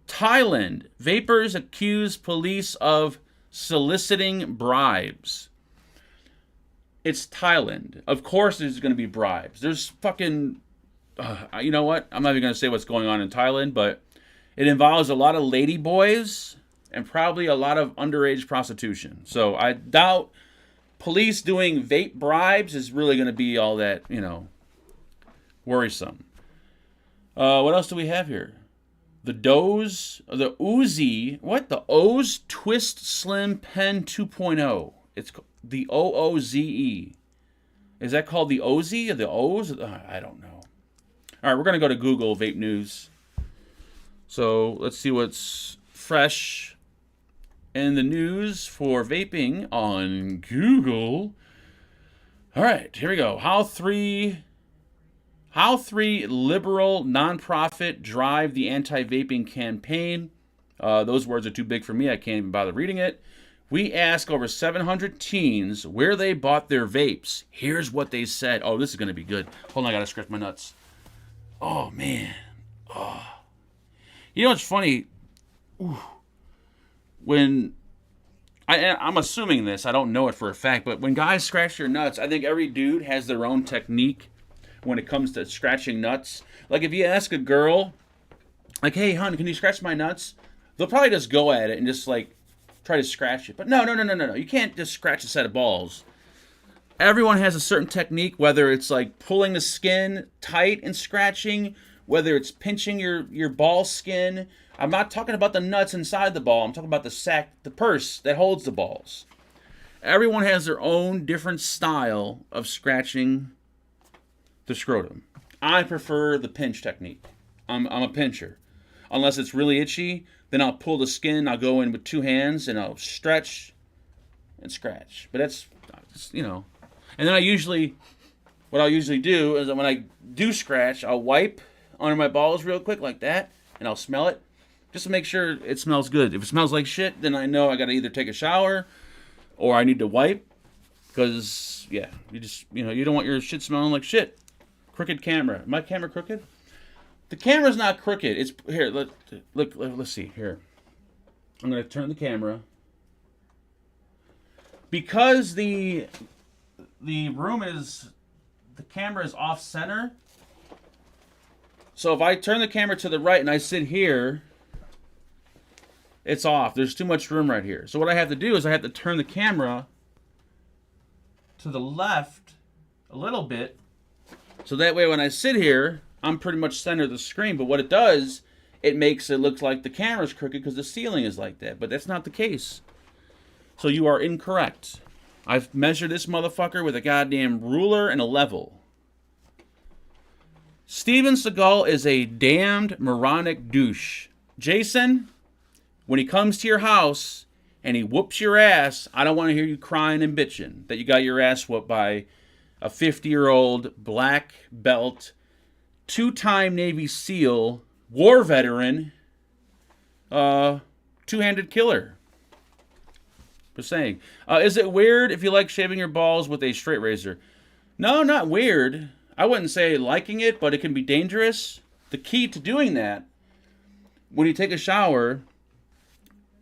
Thailand. Vapors accuse police of soliciting bribes. It's Thailand. Of course there's going to be bribes. There's fucking... you know what? I'm not even going to say what's going on in Thailand, but it involves a lot of lady boys and probably a lot of underage prostitution. So I doubt police doing vape bribes is really going to be all that, worrisome. What else do we have here? The Uzi, what? The O's Twist Slim Pen 2.0. It's the OOZE. Is that called the OZ or the O's? I don't know. All right, we're going to go to Google Vape News. So let's see what's fresh in the news for vaping on Google. All right, here we go. How three liberal nonprofit drive the anti-vaping campaign. Those words are too big for me. I can't even bother reading it. We asked over 700 teens where they bought their vapes. Here's what they said. Oh, this is going to be good. Hold on, I got to scratch my nuts. Oh, man. Oh. You know what's funny? Ooh. When... I'm assuming this. I don't know it for a fact. But when guys scratch their nuts, I think every dude has their own technique when it comes to scratching nuts. Like, if you ask a girl, like, hey, hon, can you scratch my nuts? They'll probably just go at it and just, like, try to scratch it. But no. You can't just scratch a set of balls. Everyone has a certain technique, whether it's like pulling the skin tight and scratching, whether it's pinching your ball skin. I'm not talking about the nuts inside the ball. I'm talking about the sack, the purse that holds the balls. Everyone has their own different style of scratching the scrotum. I prefer the pinch technique. I'm a pincher. Unless it's really itchy, then I'll pull the skin, I'll go in with 2 hands, and I'll stretch and scratch. But that's, And then I usually what I'll usually do is that when I do scratch, I'll wipe under my balls real quick like that, and I'll smell it just to make sure it smells good. If it smells like shit, then I know I got to either take a shower or I need to wipe, because, yeah, you don't want your shit smelling like shit. Crooked camera. My camera crooked? The camera's not crooked. It's, here, look, let's see, here. I'm going to turn the camera. Because the camera is off center. So if I turn the camera to the right and I sit here, it's off. There's too much room right here. So what I have to do is I have to turn the camera to the left a little bit. So that way when I sit here, I'm pretty much center of the screen. But what it does, it makes it look like the camera's crooked because the ceiling is like that. But that's not the case. So you are incorrect. I've measured this motherfucker with a goddamn ruler and a level. Steven Seagal is a damned moronic douche. Jason, when he comes to your house and he whoops your ass, I don't want to hear you crying and bitching that you got your ass whooped by a 50-year-old black belt, 2-time Navy SEAL, war veteran, two-handed killer. Just saying. Is it weird if you like shaving your balls with a straight razor? No, not weird. I wouldn't say liking it, but it can be dangerous. The key to doing that, when you take a shower,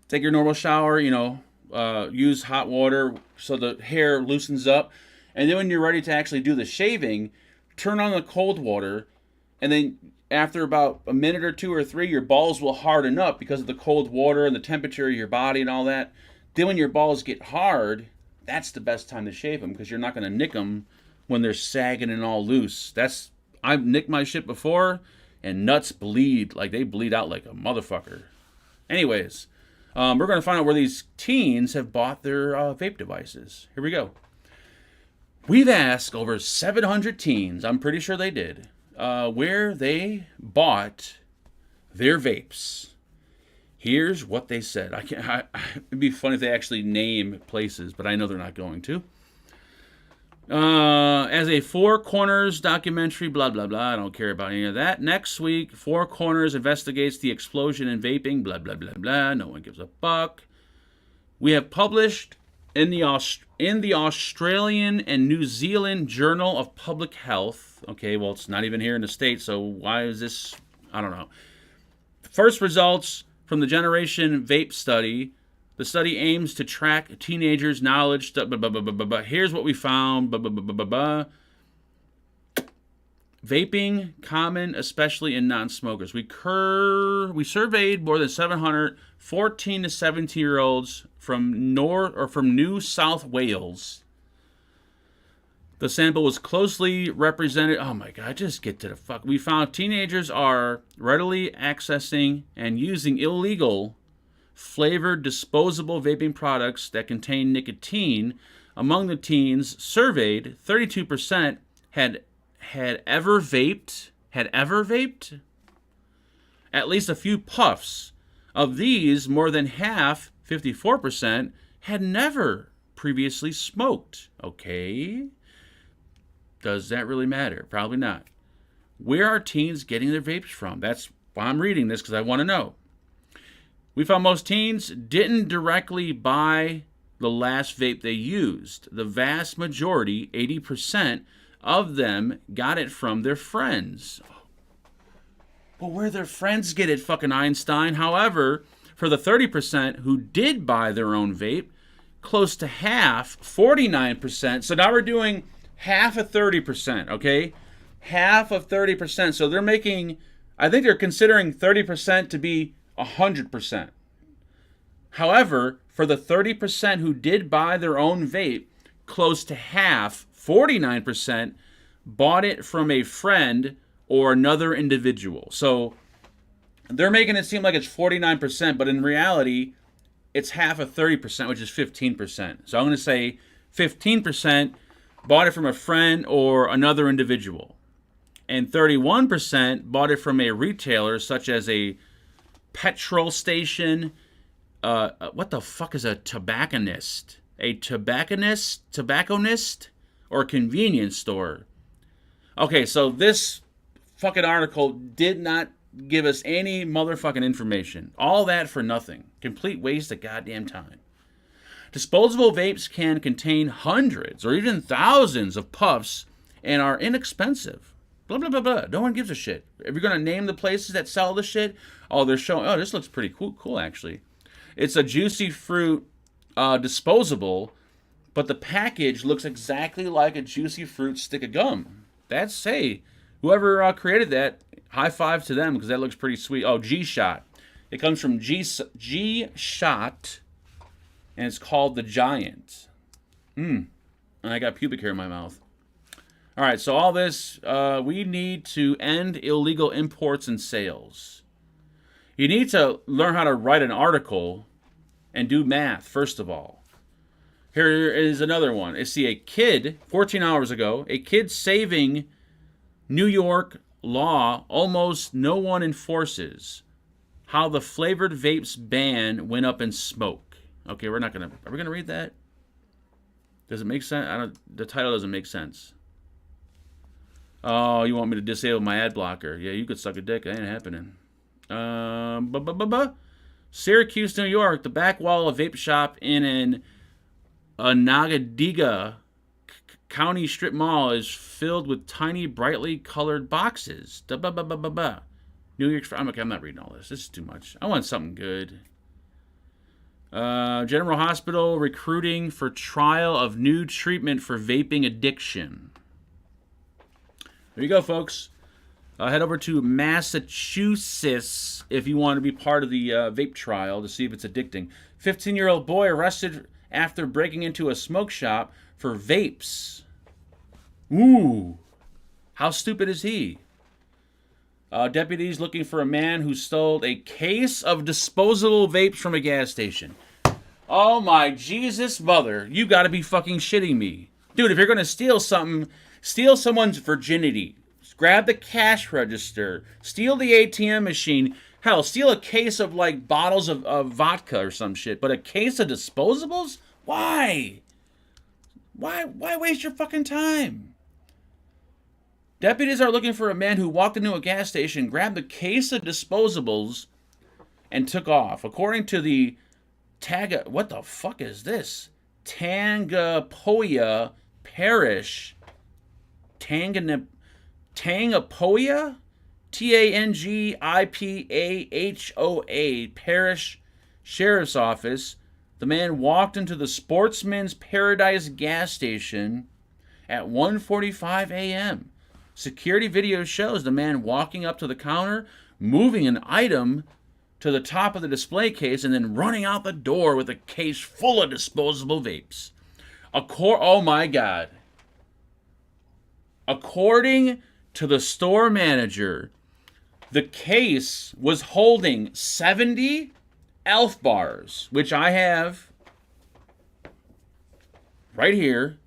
take your normal shower, use hot water so the hair loosens up. And then when you're ready to actually do the shaving, turn on the cold water. And then after about a minute or 2 or 3, your balls will harden up because of the cold water and the temperature of your body and all that. Then when your balls get hard, that's the best time to shave them because you're not going to nick them when they're sagging and all loose. I've nicked my shit before, and nuts bleed. Like, they bleed out like a motherfucker. Anyways, we're going to find out where these teens have bought their vape devices. Here we go. We've asked over 700 teens, I'm pretty sure they did, where they bought their vapes. Here's what they said. It'd be funny if they actually name places, but I know they're not going to. As a Four Corners documentary, blah, blah, blah. I don't care about any of that. Next week, Four Corners investigates the explosion in vaping, blah, blah, blah, blah. No one gives a fuck. We have published in the Australian and New Zealand Journal of Public Health. Okay, well, it's not even here in the States, so why is this? I don't know. First results from the Generation Vape Study. The study aims to track teenagers' knowledge. Here's what we found. Vaping common, especially in non-smokers. We surveyed more than 700 14 to 17-year-olds from New South Wales. The sample was closely represented. Oh my God, just get to the fuck. We found teenagers are readily accessing and using illegal flavored disposable vaping products that contain nicotine. Among the teens surveyed, 32% had ever vaped at least a few puffs. Of these, more than half, 54%, had never previously smoked. Okay. Does that really matter? Probably not. Where are teens getting their vapes from? That's why I'm reading this, because I want to know. We found most teens didn't directly buy the last vape they used. The vast majority, 80% of them, got it from their friends. Well, where their friends get it, fucking Einstein. However, for the 30% who did buy their own vape, close to half, 49%. So now we're doing half of 30%, okay? Half of 30%. So they're making, I think they're considering 30% to be 100%. However, for the 30% who did buy their own vape, close to half, 49%, bought it from a friend or another individual. So they're making it seem like it's 49%, but in reality, it's half of 30%, which is 15%. So I'm going to say 15% bought it from a friend or another individual. And 31% bought it from a retailer, such as a petrol station. What the fuck is a tobacconist? A tobacconist or a convenience store. Okay, so this fucking article did not give us any motherfucking information. All that for nothing. Complete waste of goddamn time. Disposable vapes can contain hundreds or even thousands of puffs and are inexpensive. Blah, blah, blah, blah. No one gives a shit. If you're going to name the places that sell the shit, they're showing, this looks pretty cool actually. It's a juicy fruit disposable, but the package looks exactly like a juicy fruit stick of gum. That's, hey, whoever created that, high five to them because that looks pretty sweet. Oh, G-Shot. It comes from G-Shot, and it's called the Giant. And I got pubic hair in my mouth. All right, so all this, we need to end illegal imports and sales. You need to learn how to write an article and do math, first of all. Here is another one. I see a kid, 14 hours ago, a kid saving New York law almost no one enforces. How the flavored vapes ban went up in smoke. Okay, are we gonna read that? Does it make sense? The title doesn't make sense. Oh, you want me to disable my ad blocker? Yeah, you could suck a dick. That ain't happening. Syracuse, New York. The back wall of a vape shop in an Onondaga County strip mall is filled with tiny, brightly colored boxes. New York's. I'm not reading all this. This is too much. I want something good. General Hospital recruiting for trial of new treatment for vaping addiction. There you go, folks. Head over to Massachusetts if you want to be part of the vape trial to see if it's addicting. 15-year-old boy arrested after breaking into a smoke shop for vapes. Ooh. How stupid is he? Deputies looking for a man who stole a case of disposable vapes from a gas station. Oh my Jesus mother. You gotta be fucking shitting me. Dude, if you're gonna steal something, steal someone's virginity. Grab the cash register. Steal the ATM machine. Hell, steal a case of like bottles of vodka or some shit. But a case of disposables? Why? Why waste your fucking time? Deputies are looking for a man who walked into a gas station, grabbed the case of disposables, and took off. According to the what the fuck is this? Tangapoya Parish. Tangapoya? Tangipahoa Parish Sheriff's Office. The man walked into the Sportsman's Paradise gas station at 1:45 a.m. Security video shows the man walking up to the counter, moving an item to the top of the display case, and then running out the door with a case full of disposable vapes. Oh my God. According to the store manager, the case was holding 70 Elf bars, which I have right here.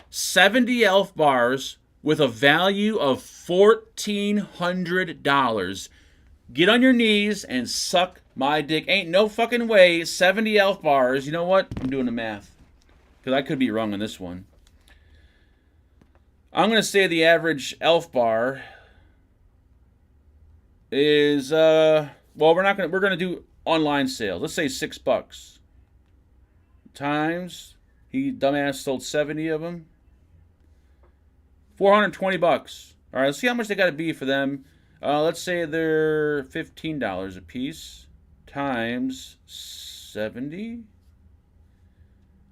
70 Elf bars with a value of $1,400. Get on your knees and suck my dick. Ain't no fucking way 70 Elf bars. You know what? I'm doing the math because I could be wrong on this one. I'm going to say the average Elf bar is, we're going to do online sales. Let's say $6. Times, he dumbass sold 70 of them. $420. All right, let's see how much they got to be for them. Let's say they're $15 a piece. Times 70.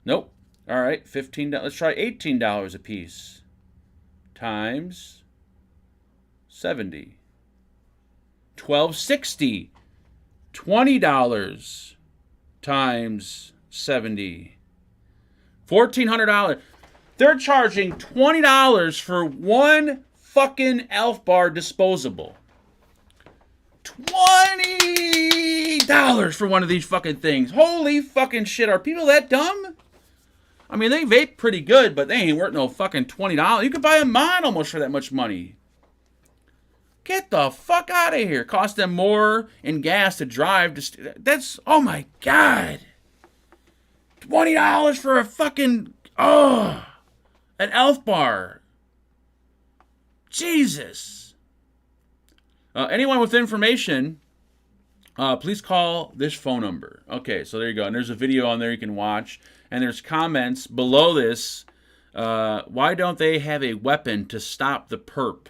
Nope. All right, $15. Let's try $18 a piece. Times 70. $12.60. $20 times 70. $1,400. They're charging $20 for one fucking Elf bar disposable. $20 for one of these fucking things. Holy fucking shit. Are people that dumb? I mean, they vape pretty good, but they ain't worth no fucking $20. You could buy a mod almost for that much money. Get the fuck out of here. Cost them more in gas to drive. That's, oh my God. $20 for a fucking, an Elf bar. Jesus. Anyone with information, please call this phone number. Okay, so there you go. And there's a video on there you can watch. And there's comments below this. Why don't they have a weapon to stop the perp?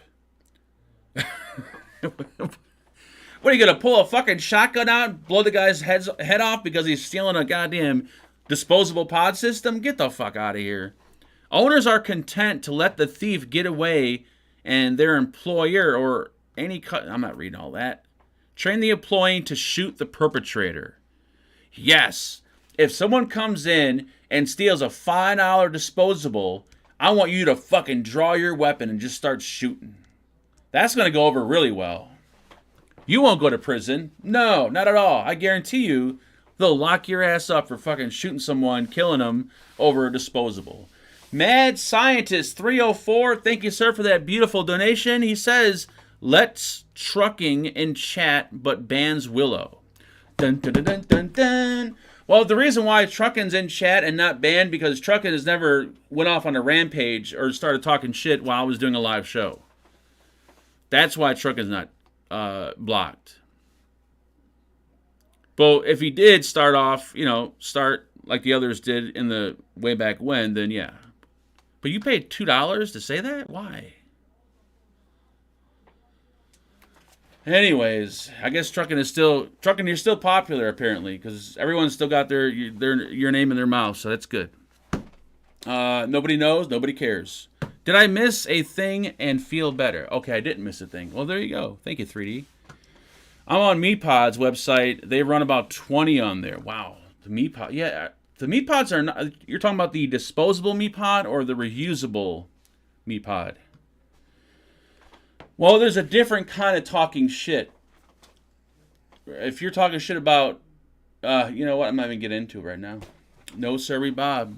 What, are you going to pull a fucking shotgun out and blow the guy's head off because he's stealing a goddamn disposable pod system? Get the fuck out of here. Owners are content to let the thief get away, and their employer or any I'm not reading all that. Train the employee to shoot the perpetrator. Yes. If someone comes in and steals a $5 disposable, I want you to fucking draw your weapon and just start shooting. That's going to go over really well. You won't go to prison. No, not at all. I guarantee you they'll lock your ass up for fucking shooting someone, killing them over a disposable. Mad Scientist 304, thank you, sir, for that beautiful donation. He says, let's trucking in chat, but bans Willow. Dun, dun, dun, dun, dun, dun. Well, the reason why trucking's in chat and not banned, because trucking has never went off on a rampage or started talking shit while I was doing a live show. That's why trucking's not blocked. But if he did start off, start like the others did in the way back when, then yeah. But you paid $2 to say that? Why? Anyways, I guess trucking, you're still popular apparently, because everyone's still got your name in their mouth, so that's good. Nobody knows, nobody cares. Did I miss a thing and feel better? Okay, I didn't miss a thing. Well, there you go. Thank you, 3D. I'm on MePod's website. They run about 20 on there. Wow, the MePod. Yeah, the MePods are not. You're talking about the disposable MePod or the reusable MePod? Well, there's a different kind of talking shit. If you're talking shit about, you know what? I'm not even getting into it right now. No, sirree, Bob.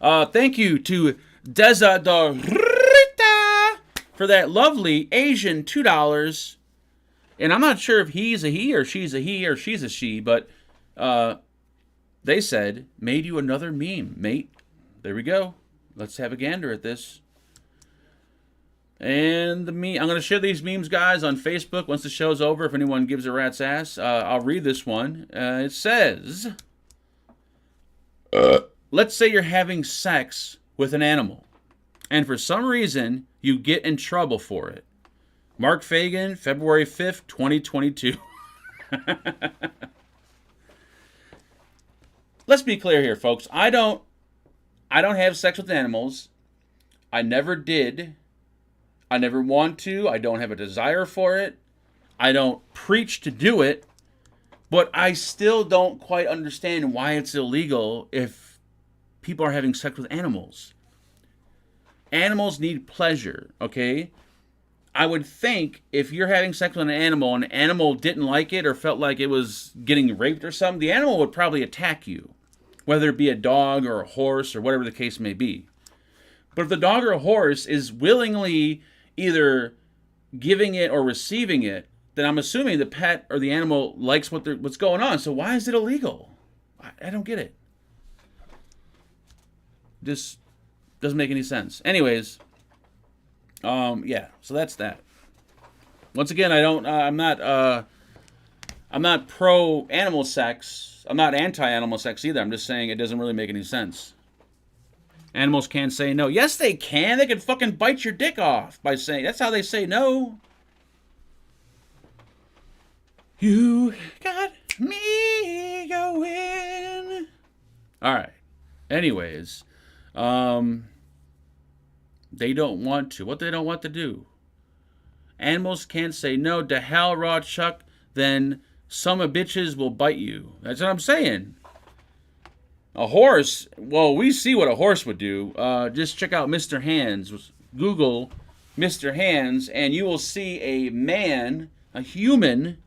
Thank you to Deza Dorita for that lovely Asian $2. And I'm not sure if he's a he or she's a he or she's a she, but they said, made you another meme, mate. There we go. Let's have a gander at this. And I'm going to share these memes, guys, on Facebook once the show's over. If anyone gives a rat's ass, I'll read this one. It says, let's say you're having sex with an animal, and for some reason, you get in trouble for it. Mark Fagan, February 5th, 2022. Let's be clear here, folks. I don't have sex with animals. I never did. I never want to. I don't have a desire for it. I don't preach to do it. But I still don't quite understand why it's illegal if people are having sex with animals. Animals need pleasure, okay? I would think if you're having sex with an animal and the animal didn't like it or felt like it was getting raped or something, the animal would probably attack you, whether it be a dog or a horse or whatever the case may be. But if the dog or a horse is willingly either giving it or receiving it, then I'm assuming the pet or the animal likes what's going on. So why is it illegal? I don't get it. This doesn't make any sense. Anyways, yeah. So that's that. Once again, I'm not pro animal sex. I'm not anti animal sex either. I'm just saying it doesn't really make any sense. Animals can't say no. Yes, they can. They can fucking bite your dick off by saying. That's how they say no. You got me going. All right. Anyways, they don't want to. What they don't want to do. Animals can't say no. To hell, raw Chuck. Then some of bitches will bite you. That's what I'm saying. A horse, well, we see what a horse would do. Just check out Mr. Hands. Google Mr. Hands, and you will see a man, a human,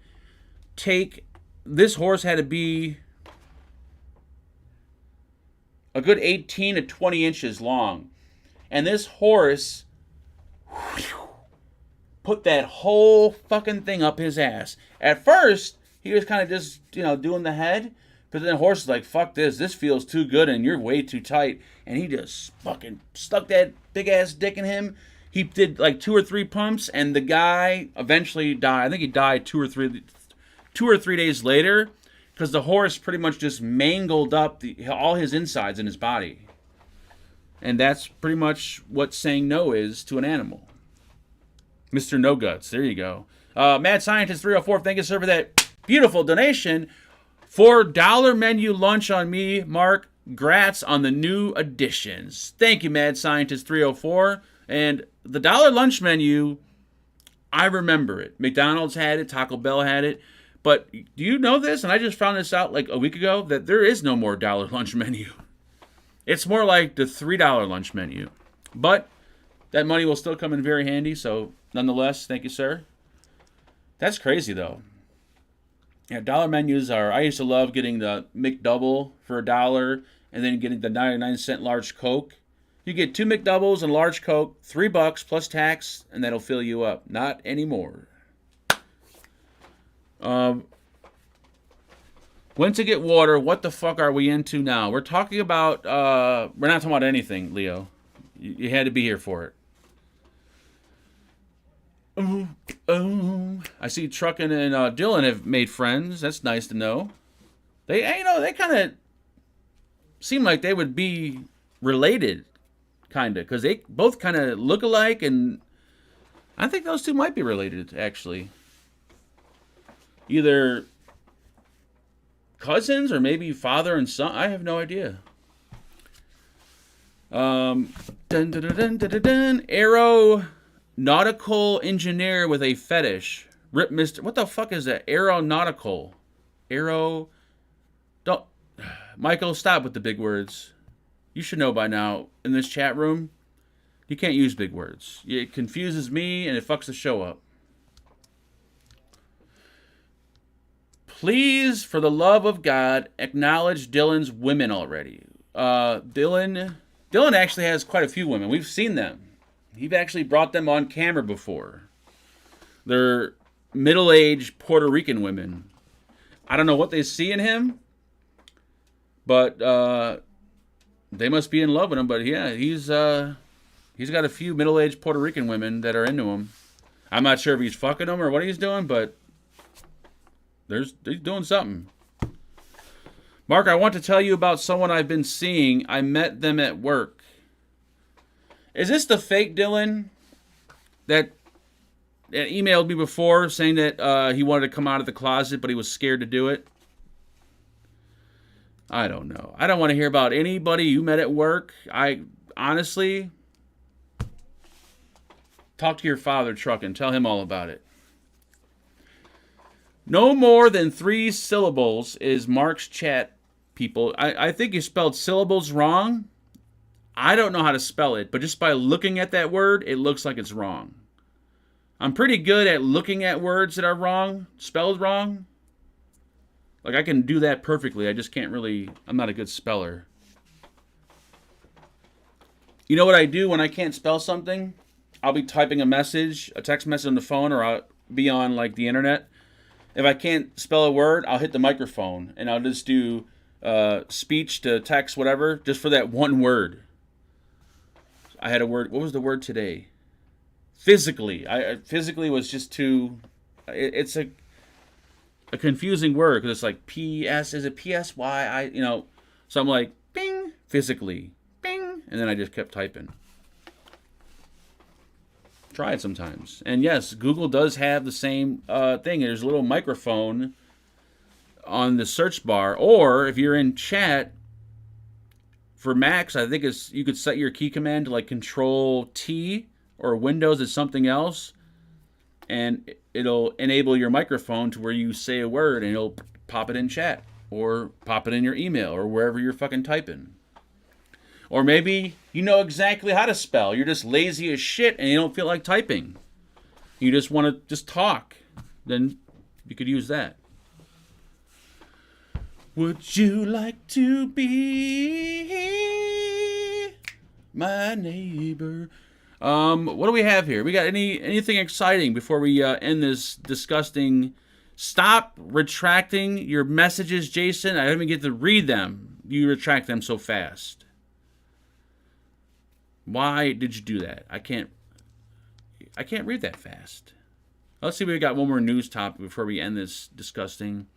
take... This horse had to be a good 18 to 20 inches long. And this horse put that whole fucking thing up his ass. At first, he was kind of just, doing the head. But then the horse is like, fuck this. This feels too good and you're way too tight. And he just fucking stuck that big-ass dick in him. he did like 2 or 3 pumps, and the guy eventually died. I think he died 2 or 3 days later, because the horse pretty much just mangled up all his insides in his body. And that's pretty much what saying no is to an animal. Mr. No Guts, there you go. Mad Scientist 304, thank you, sir, for that beautiful donation. $4 menu lunch on me, Mark. Grats on the new additions. Thank you, Mad Scientist 304. And the dollar lunch menu, I remember it. McDonald's had it, Taco Bell had it. But do you know this? And I just found this out like a week ago, that there is no more dollar lunch menu. It's more like the $3 lunch menu. But that money will still come in very handy. So nonetheless, thank you, sir. That's crazy, though. Yeah, dollar menus are... I used to love getting the McDouble for $1 and then getting the 99-cent large Coke. You get 2 McDoubles and a large Coke, $3 plus tax, and that'll fill you up. Not anymore. When to get water, what the fuck are we into now? We're talking about... we're not talking about anything, Leo. You had to be here for it. I see Truckin' and Dylan have made friends. That's nice to know. They kind of seem like they would be related, kind of, because they both kind of look alike, and I think those two might be related, actually. Either cousins or maybe father and son. I have no idea. Aeronautical engineer with a fetish. Rip Mr. What the fuck is that? Aeronautical. Don't. Michael, stop with the big words. You should know by now, in this chat room, you can't use big words. It confuses me and it fucks the show up. Please, for the love of God, acknowledge Dylan's women already. Dylan actually has quite a few women. We've seen them. He's actually brought them on camera before. They're middle-aged Puerto Rican women. I don't know what they see in him, but they must be in love with him. But yeah, he's got a few middle-aged Puerto Rican women that are into him. I'm not sure if he's fucking them or what he's doing, but he's doing something. Mark, I want to tell you about someone I've been seeing. I met them at work. Is this the fake Dylan that emailed me before saying that he wanted to come out of the closet, but he was scared to do it? I don't know. I don't want to hear about anybody you met at work. I honestly... Talk to your father, Truck, and tell him all about it. No more than 3 syllables is Mark's chat, people. I think you spelled syllables wrong. I don't know how to spell it, but just by looking at that word, it looks like it's wrong. I'm pretty good at looking at words that are wrong, spelled wrong. Like, I can do that perfectly. I just can't really... I'm not a good speller. You know what I do when I can't spell something? I'll be typing a text message on the phone, or I'll be on, like, the internet. If I can't spell a word, I'll hit the microphone, and I'll just do speech to text, whatever, just for that one word. I had a word. What was the word today? Physically. Physically was just too... It's a confusing word, because it's like P-S, is it P-S-Y? So I'm like, bing, physically, bing, and then I just kept typing. Try it sometimes. And yes, Google does have the same thing. There's a little microphone on the search bar, or if you're in chat, for Macs, I think you could set your key command to like Control T, or Windows is something else, and it'll enable your microphone to where you say a word and it'll pop it in chat, or pop it in your email, or wherever you're fucking typing. Or maybe you know exactly how to spell. You're just lazy as shit and you don't feel like typing. You just want to just talk. Then you could use that. Would you like to be my neighbor? What do we have here? We got anything exciting before we end this disgusting... Stop retracting your messages, Jason. I didn't even get to read them. You retract them so fast. Why did you do that? I can't... I can't read that fast. Let's see if we got one more news topic before we end this disgusting.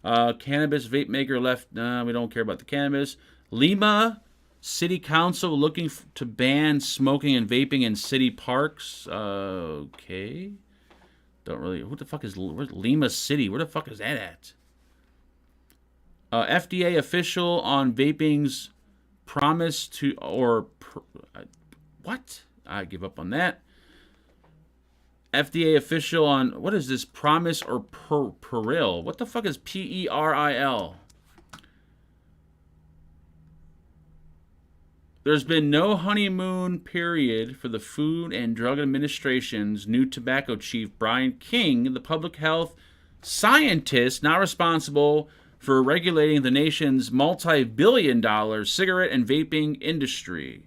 Cannabis vape maker left. We don't care about the cannabis. Lima City Council looking to ban smoking and vaping in city parks. Okay. Don't really. What the fuck is Lima City? Where the fuck is that at? FDA official on vaping's promise to what? I give up on that. FDA official on what is this promise or peril? What the fuck is PERIL? There's been no honeymoon period for the Food and Drug Administration's new tobacco chief, Brian King, the public health scientist now responsible for regulating the nation's multi-billion-dollar cigarette and vaping industry.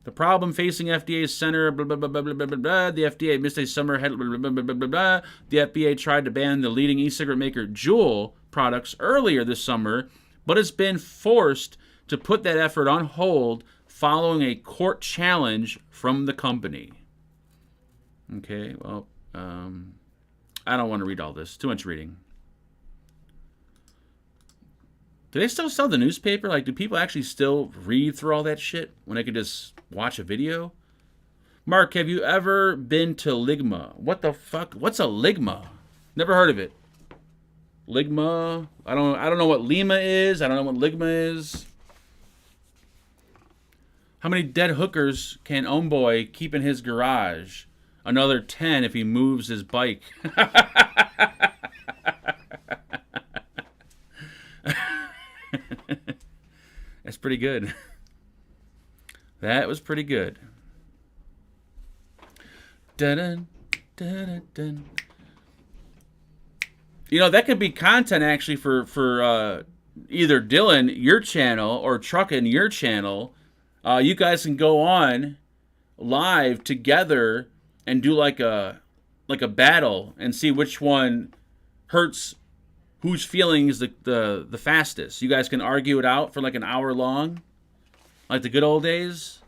The problem facing FDA's center, blah, blah, blah, blah, blah, blah, blah. The FDA missed a summer head, blah, blah, blah, blah, blah, blah. The FDA tried to ban the leading e-cigarette maker Juul products earlier this summer, but it's been forced to put that effort on hold following a court challenge from the company. Okay, well, I don't want to read all this. Too much reading. Do they still sell the newspaper? Like, do people actually still read through all that shit when they could just watch a video? Mark, have you ever been to Ligma? What the fuck? What's a Ligma? Never heard of it. Ligma? I don't know what Lima is. I don't know what Ligma is. How many dead hookers can Homeboy keep in his garage? Another 10 if he moves his bike. That's pretty good. That was pretty good. Dun, dun, dun. You know, that could be content actually for either Dylan, your channel, or Truckin', your channel. You guys can go on live together and do like a battle and see which one hurts whose feelings the fastest. You guys can argue it out for like an hour long, like the good old days.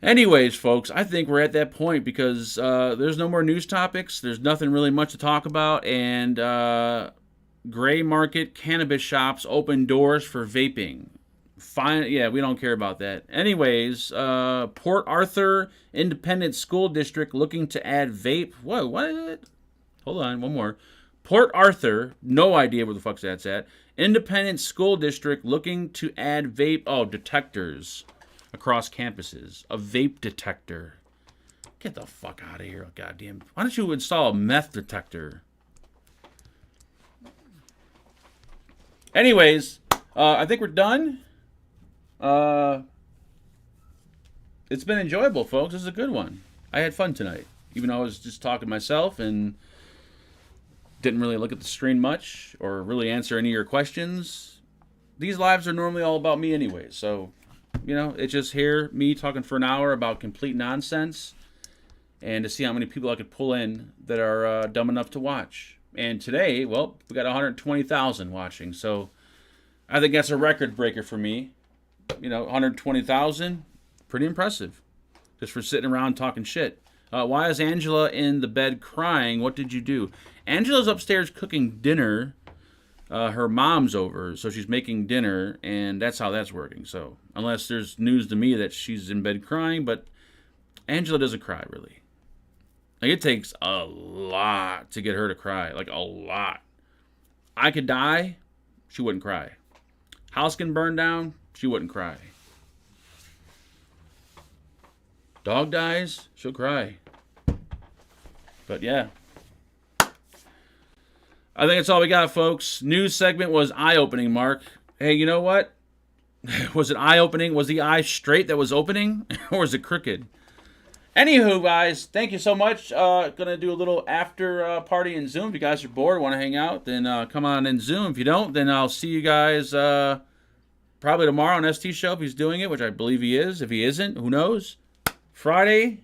Anyways, folks, I think we're at that point because there's no more news topics. There's nothing really much to talk about, and gray market cannabis shops open doors for vaping. Fine, yeah, we don't care about that. Anyways, Port Arthur Independent School District looking to add vape. Whoa, what? Hold on, one more. Port Arthur, no idea where the fuck that's at. Independent School District looking to add vape, detectors across campuses. A vape detector. Get the fuck out of here, goddamn. Why don't you install a meth detector? Anyways, I think we're done. It's been enjoyable, folks. This is a good one. I had fun tonight, even though I was just talking to myself and didn't really look at the screen much or really answer any of your questions. These lives are normally all about me anyway, so, you know, it's just me talking for an hour about complete nonsense and to see how many people I could pull in that are dumb enough to watch. And today, well, we got 120,000 watching, so I think that's a record breaker for me. You know, 120,000, pretty impressive, just for sitting around talking shit. Why is Angela in the bed crying? What did you do? Angela's upstairs cooking dinner. Her mom's over, so she's making dinner, and that's how that's working. So, unless there's news to me that she's in bed crying, but Angela doesn't cry, really. Like, it takes a lot to get her to cry. Like, a lot. I could die, she wouldn't cry. House can burn down, she wouldn't cry. Dog dies, she'll cry. But yeah. I think that's all we got, folks. News segment was eye-opening, Mark. Hey, you know what? Was it eye-opening? Was the eye straight that was opening? Or was it crooked? Anywho, guys, thank you so much. Gonna do a little after party in Zoom. If you guys are bored, want to hang out, then come on in Zoom. If you don't, then I'll see you guys probably tomorrow on ST Show if he's doing it, which I believe he is. If he isn't, who knows? Friday,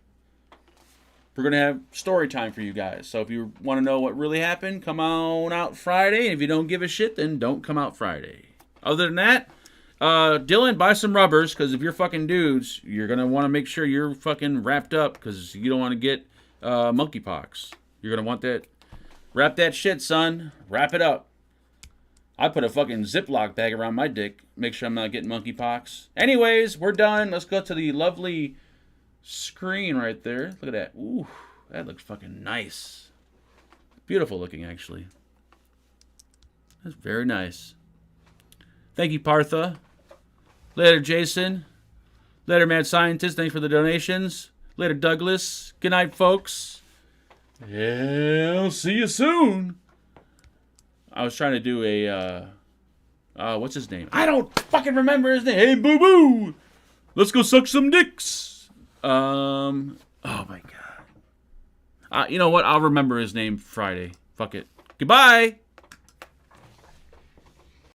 we're going to have story time for you guys. So if you want to know what really happened, come on out Friday. And if you don't give a shit, then don't come out Friday. Other than that, Dylan, buy some rubbers, because if you're fucking dudes, you're going to want to make sure you're fucking wrapped up, because you don't want to get monkeypox. You're going to want that. Wrap that shit, son. Wrap it up. I put a fucking Ziploc bag around my dick. Make sure I'm not getting monkeypox. Anyways, we're done. Let's go to the lovely screen right there. Look at that. Ooh, that looks fucking nice. Beautiful looking, actually. That's very nice. Thank you, Partha. Later, Jason. Later, Mad Scientist. Thanks for the donations. Later, Douglas. Good night, folks. Yeah, I'll see you soon. I was trying to do a, what's his name? I don't fucking remember his name. Hey, boo-boo. Let's go suck some dicks. Oh, my God. You know what? I'll remember his name Friday. Fuck it. Goodbye.